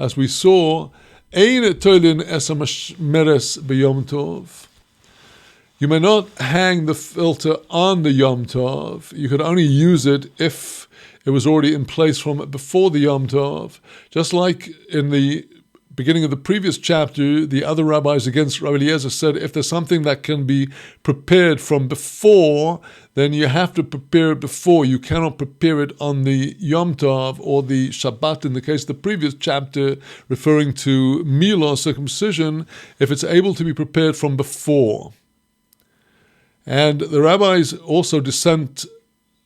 as we saw, ein toilin es hamashmeres b'Yom Tov. You may not hang the filter on the Yom Tov. You could only use it if it was already in place from before the Yom Tov. Just like in the beginning of the previous chapter, the other rabbis against Rabbi Eliezer said if there's something that can be prepared from before, then you have to prepare it before. You cannot prepare it on the Yom Tov or the Shabbat, in the case of the previous chapter, referring to Milah, circumcision, if it's able to be prepared from before. And the rabbis also dissent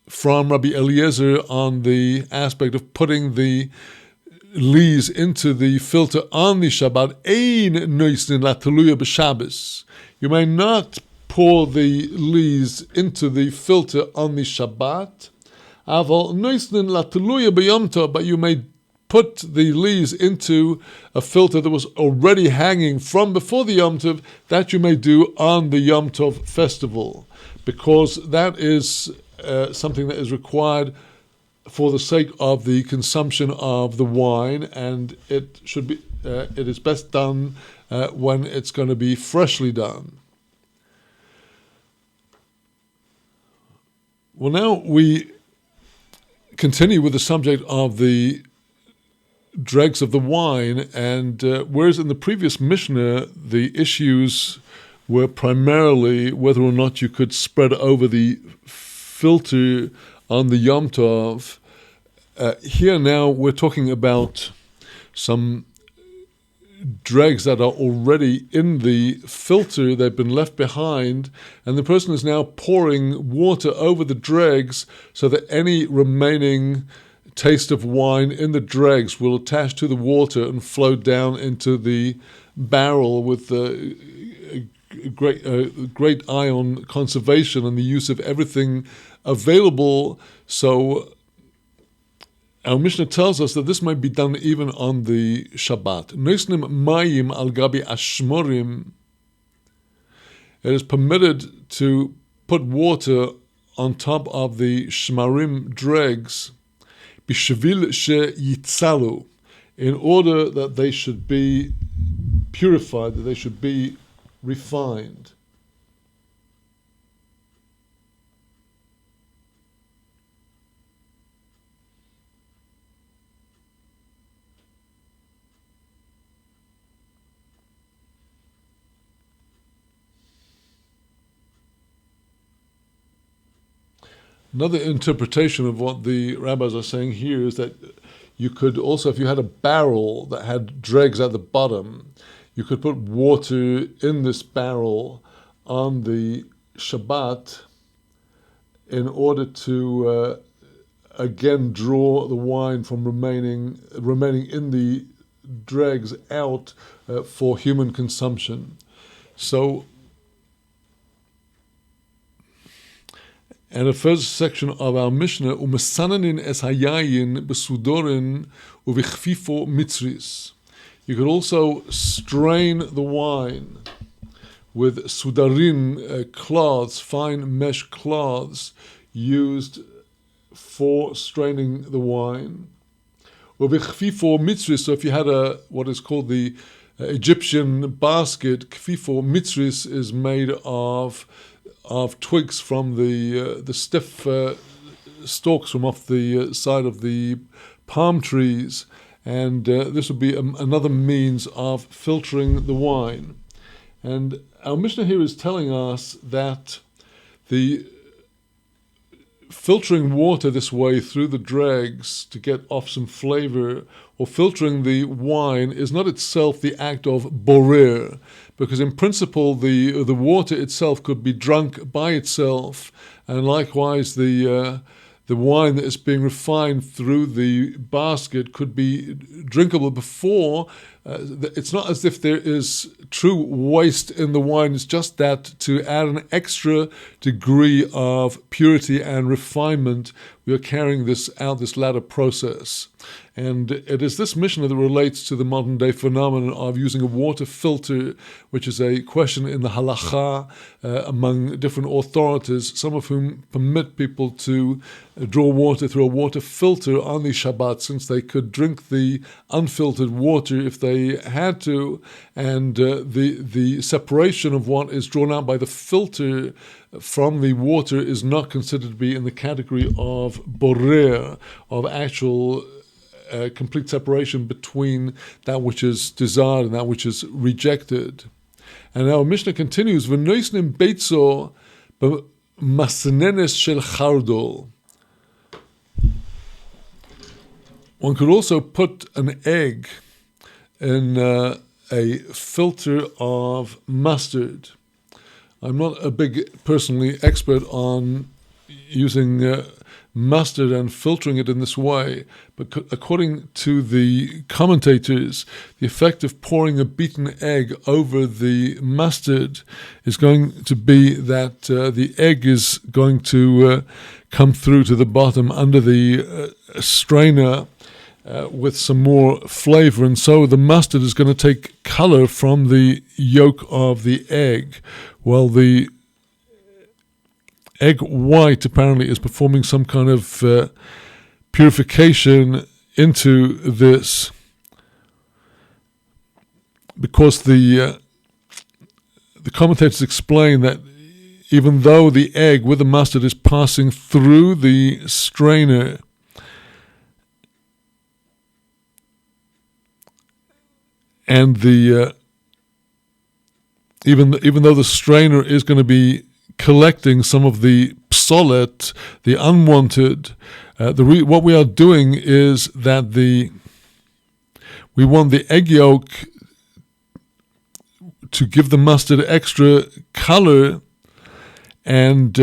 from Rabbi Eliezer on the aspect of putting the lees into the filter on the Shabbat. Ein noisnin lataluya b'Shabbos. You may not pour the lees into the filter on the Shabbat. Aval noisnin lataluya b'Yom Tov, but you may put the lees into a filter that was already hanging from before the Yom Tov, that you may do on the Yom Tov festival, because that is something that is required for the sake of the consumption of the wine, and it should be. It is best done when it's going to be freshly done. Well, now we continue with the subject of the dregs of the wine, and whereas in the previous Mishnah the issues were primarily whether or not you could spread over the filter on the Yom Tov, here now we're talking about some dregs that are already in the filter. They've been left behind, and the person is now pouring water over the dregs so that any remaining taste of wine in the dregs will attach to the water and flow down into the barrel with great ion conservation and the use of everything available. So our Mishnah tells us that this might be done even on the Shabbat. Noisnim mayim al gabi ashmorim. It is permitted to put water on top of the shmarim dregs, bishvil sheyitzalu, in order that they should be purified, that they should be refined. Another interpretation of what the rabbis are saying here is that you could also, if you had a barrel that had dregs at the bottom, you could put water in this barrel on the Shabbat in order to again draw the wine from remaining in the dregs out for human consumption. So, and the first section of our Mishnah, u'mesananin es hayayin besudorin uvichfifo mitzris. You could also strain the wine with sudarin cloths, fine mesh cloths used for straining the wine. Uvichfifo mitzris. So if you had what is called the Egyptian basket, kfifo mitzris is made of twigs from the stiff stalks from off the side of the palm trees, and this would be another means of filtering the wine. And our Mishnah here is telling us that the filtering water this way through the dregs to get off some flavor, or filtering the wine, is not itself the act of borer, because in principle the water itself could be drunk by itself, and likewise the wine that is being refined through the basket could be drinkable before. It's not as if there is true waste in the wine. It's just that to add an extra degree of purity and refinement, we are carrying this out, this latter process. And it is this Mishnah that relates to the modern day phenomenon of using a water filter, which is a question in the halacha among different authorities, some of whom permit people to draw water through a water filter on the Shabbat, since they could drink the unfiltered water if they had to, and the separation of what is drawn out by the filter from the water is not considered to be in the category of borer, of actual complete separation between that which is desired and that which is rejected. And our Mishnah continues, V'noisnim beitzo b'masnenes shel chardol. One could also put an egg in a filter of mustard. I'm not a big, personally, expert on using mustard and filtering it in this way, but according to the commentators, the effect of pouring a beaten egg over the mustard is going to be that the egg is going to come through to the bottom under the strainer with some more flavor, and so the mustard is going to take color from the yolk of the egg, while the egg white apparently is performing some kind of purification into this, because the commentators explain that even though the egg with the mustard is passing through the strainer, and the even though the strainer is going to be collecting some of the psolet, the unwanted, what we are doing is that we want the egg yolk to give the mustard extra color, and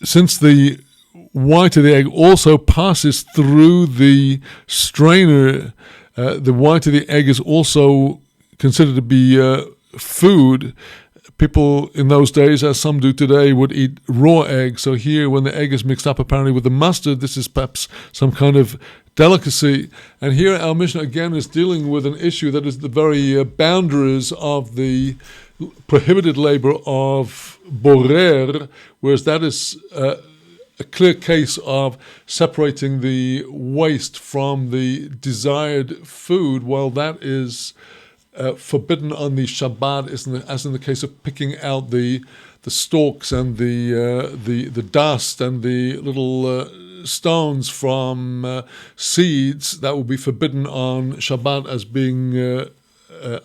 since the white of the egg also passes through the strainer, the white of the egg is also considered to be food. People in those days, as some do today, would eat raw eggs. So here, when the egg is mixed up apparently with the mustard, this is perhaps some kind of delicacy. And here our Mishnah again is dealing with an issue that is the very boundaries of the prohibited labor of borer, whereas that is a clear case of separating the waste from the desired food, while that is forbidden on the Shabbat, as in the case of picking out the stalks and the dust and the little stones from seeds. That will be forbidden on Shabbat as being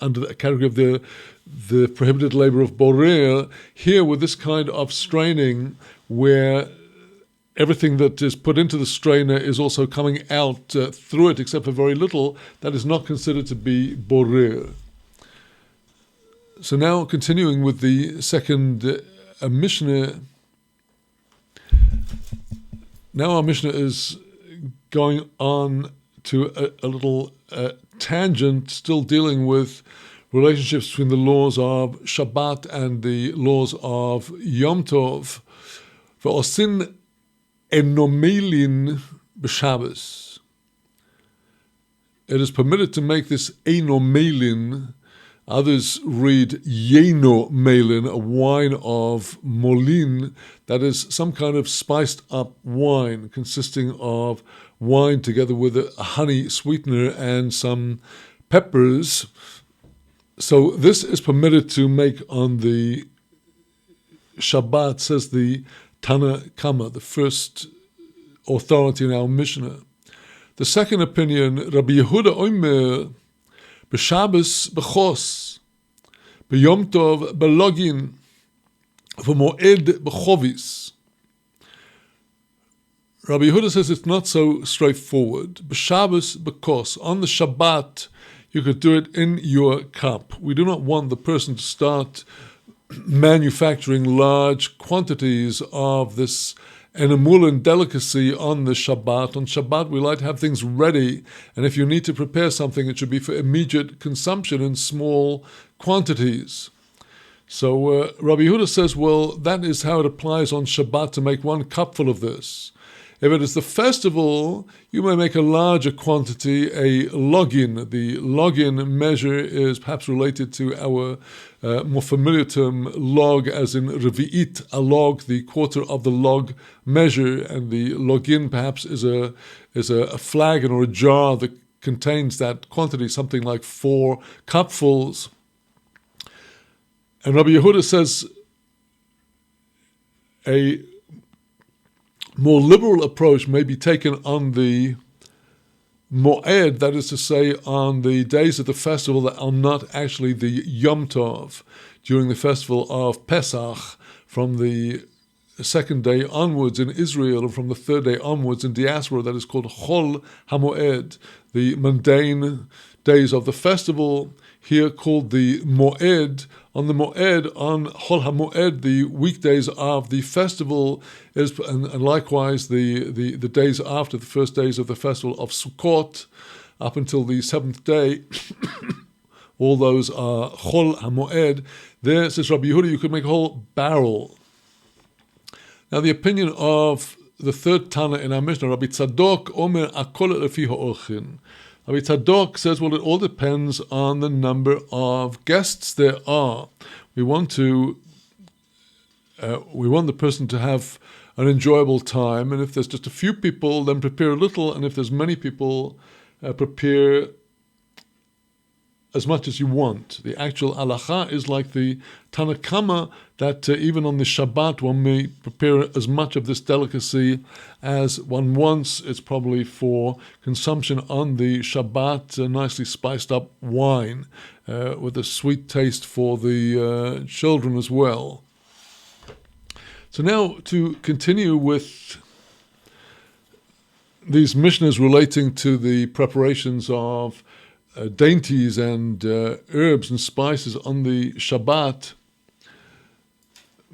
under the category of the prohibited labor of borer. Here, with this kind of straining, where everything that is put into the strainer is also coming out through it, except for very little, that is not considered to be borer. So now, continuing with the second Mishnah, now our Mishnah is going on to a little tangent, still dealing with relationships between the laws of Shabbat and the laws of Yom Tov. V'osin enomelin b'Shabbos. It is permitted to make this enomelin. Others read yeno melin, a wine of molin, that is some kind of spiced up wine consisting of wine together with a honey sweetener and some peppers. So this is permitted to make on the Shabbat, says the Tana Kama, the first authority in our Mishnah. The second opinion, Rabbi Yehuda Omer, b'Shabbos b'chos, b'Yom Tov b'login, v'moed b'chovis. Rabbi Yehuda says it's not so straightforward. B'Shabbos b'chos, on the Shabbat, you could do it in your cup. We do not want the person to start manufacturing large quantities of this enamulin delicacy on the Shabbat. On Shabbat, we like to have things ready, and if you need to prepare something, it should be for immediate consumption in small quantities. So Rabbi Yehuda says, well, that is how it applies on Shabbat to make one cupful of this. If it is the festival, you may make a larger quantity, a login. The login measure is perhaps related to our more familiar term log, as in revi'it, a log, the quarter of the log measure, and the login perhaps is a flagon or a jar that contains that quantity, something like 4 cupfuls. And Rabbi Yehuda says a more liberal approach may be taken on the Moed, that is to say, on the days of the festival that are not actually the Yom Tov, during the festival of Pesach, from the second day onwards in Israel, and from the third day onwards in diaspora, that is called Chol HaMoed, the mundane days of the festival, here called the Moed. On the Moed, on Chol HaMoed, the weekdays of the festival, and likewise the days after the first days of the festival of Sukkot, up until the seventh day, all those are Chol HaMoed. There, says Rabbi Yehuda, you could make a whole barrel. Now, the opinion of the third Tana in our Mishnah, Rabbi Tzadok Omer Akol Lefi Ha'orchin. Rabbi Tzadok says, well, it all depends on the number of guests there are. We want the person to have an enjoyable time, and if there's just a few people, then prepare a little, and if there's many people, prepare as much as you want. The actual halacha is like the Tana Kama, that even on the Shabbat one may prepare as much of this delicacy as one wants. It's probably for consumption on the Shabbat, nicely spiced up wine with a sweet taste for the children as well. So now to continue with these Mishnahs relating to the preparations of dainties and herbs and spices on the Shabbat.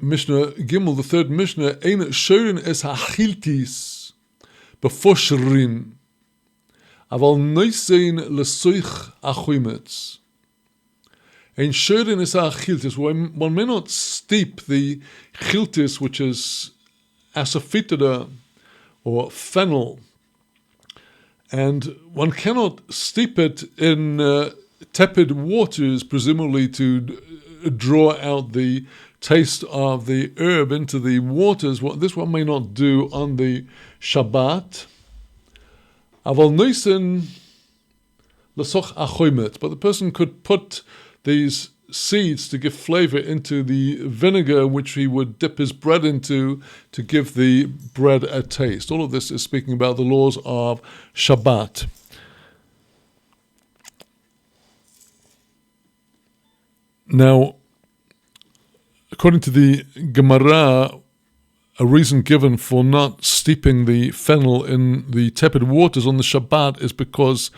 Mishnah Gimel, the third Mishnah, Ein shorin es hachiltis befosherin, aval noisein lesoich achuimetz. Ein shorin es hachiltis, one may not steep the chiltis, which is asafoetida or fennel, and one cannot steep it in tepid waters, presumably to draw out the taste of the herb into the waters. This one may not do on the Shabbat. Aval noisen lesoch achoimet, but the person could put these seeds to give flavor into the vinegar which he would dip his bread into to give the bread a taste. All of this is speaking about the laws of Shabbat. Now, according to the Gemara, a reason given for not steeping the fennel in the tepid waters on the Shabbat is because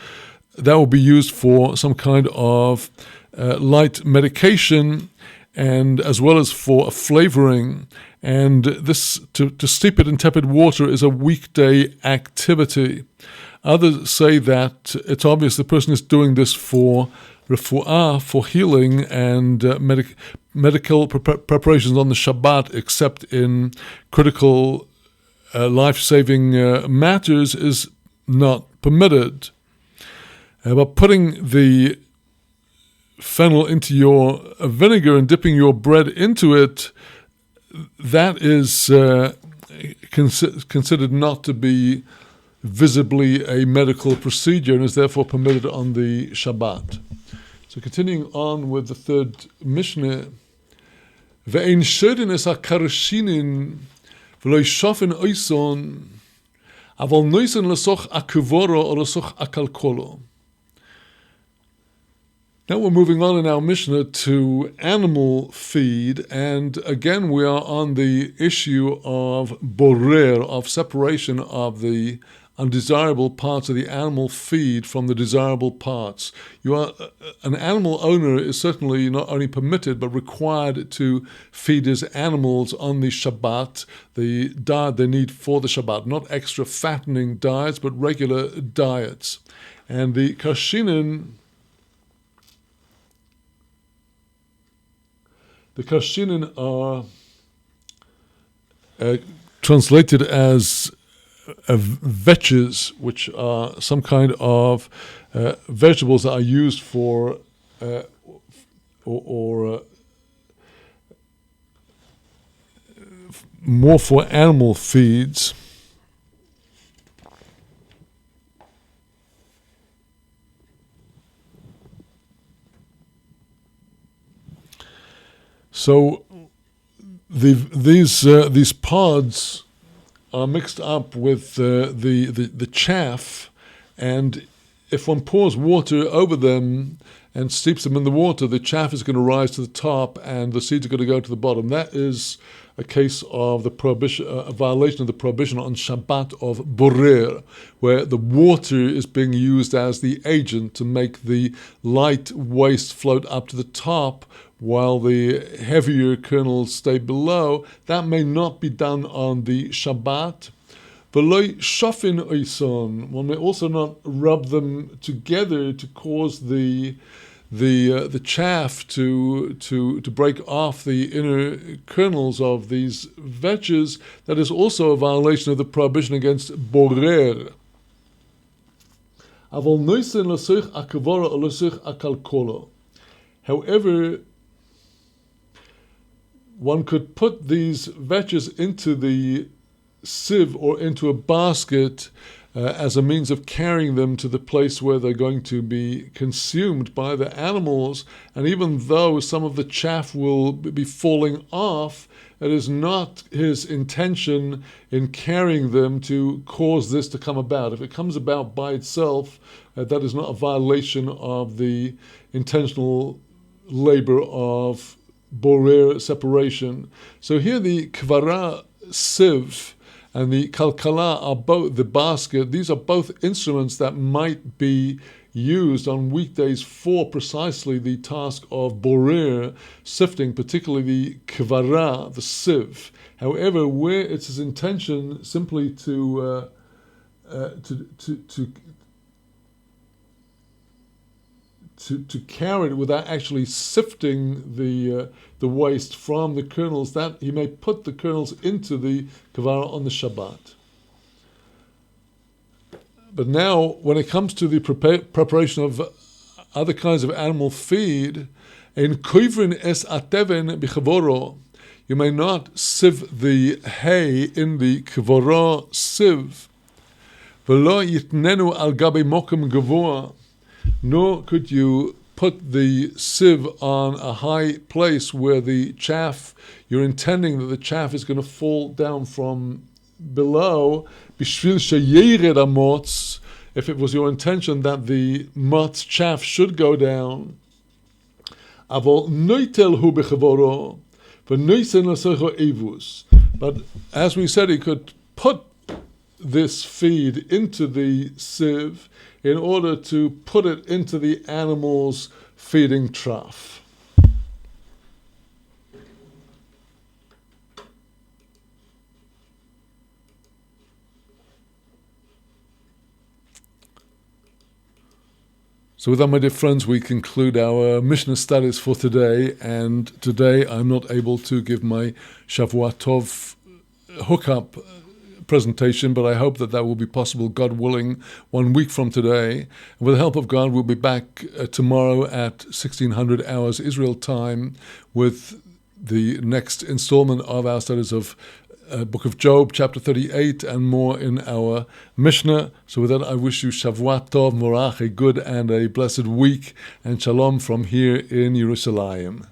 that will be used for some kind of light medication, and as well as for a flavoring. And this to steep it in tepid water is a weekday activity. Others say that it's obvious the person is doing this for refuah, for healing, and medical preparations on the Shabbat, except in critical life-saving matters, is not permitted. But putting the fennel into your vinegar and dipping your bread into it, that is considered not to be visibly a medical procedure and is therefore permitted on the Shabbat. So continuing on with the third Mishnah, Ve'ein shorin es hakaroshinin v'lo yishofen oison aval noisen lesoch akuvoro or lesoch akalkolo. Now we're moving on in our Mishnah to animal feed, and again we are on the issue of borer, of separation of the undesirable parts of the animal feed from the desirable parts. An animal owner is certainly not only permitted but required to feed his animals on the Shabbat, the diet they need for the Shabbat, not extra fattening diets but regular diets. And the Karshinin are translated as vetches, which are some kind of vegetables that are used for more for animal feeds. So these pods are mixed up with the chaff, and if one pours water over them and steeps them in the water, the chaff is going to rise to the top and the seeds are going to go to the bottom. That is a case of the prohibition, a violation of the prohibition on Shabbat of borer, where the water is being used as the agent to make the light waste float up to the top while the heavier kernels stay below. That may not be done on the Shabbat. V'lo shofin oison. One may also not rub them together to cause the chaff to break off the inner kernels of these vetches. That is also a violation of the prohibition against borer. However, one could put these vetches into the sieve or into a basket as a means of carrying them to the place where they're going to be consumed by the animals. And even though some of the chaff will be falling off, it is not his intention in carrying them to cause this to come about. If it comes about by itself, that is not a violation of the intentional labor of borer separation. So here the kvara sieve and the kalkala are both the basket. These are both instruments that might be used on weekdays for precisely the task of borer, sifting, particularly the kvara, the sieve. However, where it's his intention simply to carry it without actually sifting the waste from the kernels, that he may put the kernels into the kavara on the Shabbat. But now, when it comes to the preparation of other kinds of animal feed, in koivrin es ateven bichavoro, you may not sieve the hay in the kavara sieve. V'lo yitnenu al gabe mokum gavoa, nor could you put the sieve on a high place where the chaff, you're intending that the chaff is going to fall down from below, bishvil sheyered amotz, if it was your intention that the motz chaff should go down. Avol noitel hu bechevoro, v'noisen lasecho evus. But as we said, he could put this feed into the sieve in order to put it into the animal's feeding trough. So with that, my dear friends, we conclude our Mishnah studies for today. And today I'm not able to give my Shavua Tov hookup presentation, but I hope that will be possible, God willing, 1 week from today. And with the help of God, we'll be back tomorrow at 1600 hours Israel time with the next installment of our studies of Book of Job, chapter 38, and more in our Mishnah. So with that, I wish you Shavua Tov, Morach, a good and a blessed week, and Shalom from here in Jerusalem.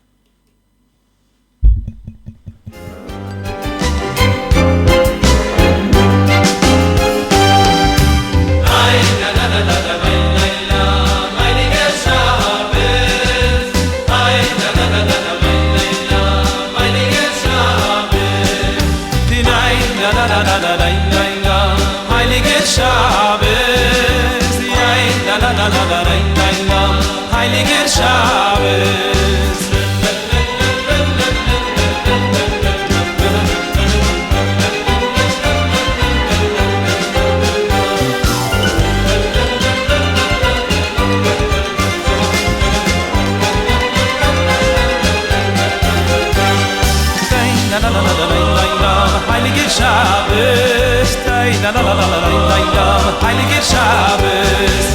Heiliger Shabbos, Heiliger Shabbos,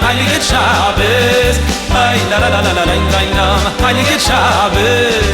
Heiliger Shabbos, Heiliger Shabbos, Heiliger Shabbos.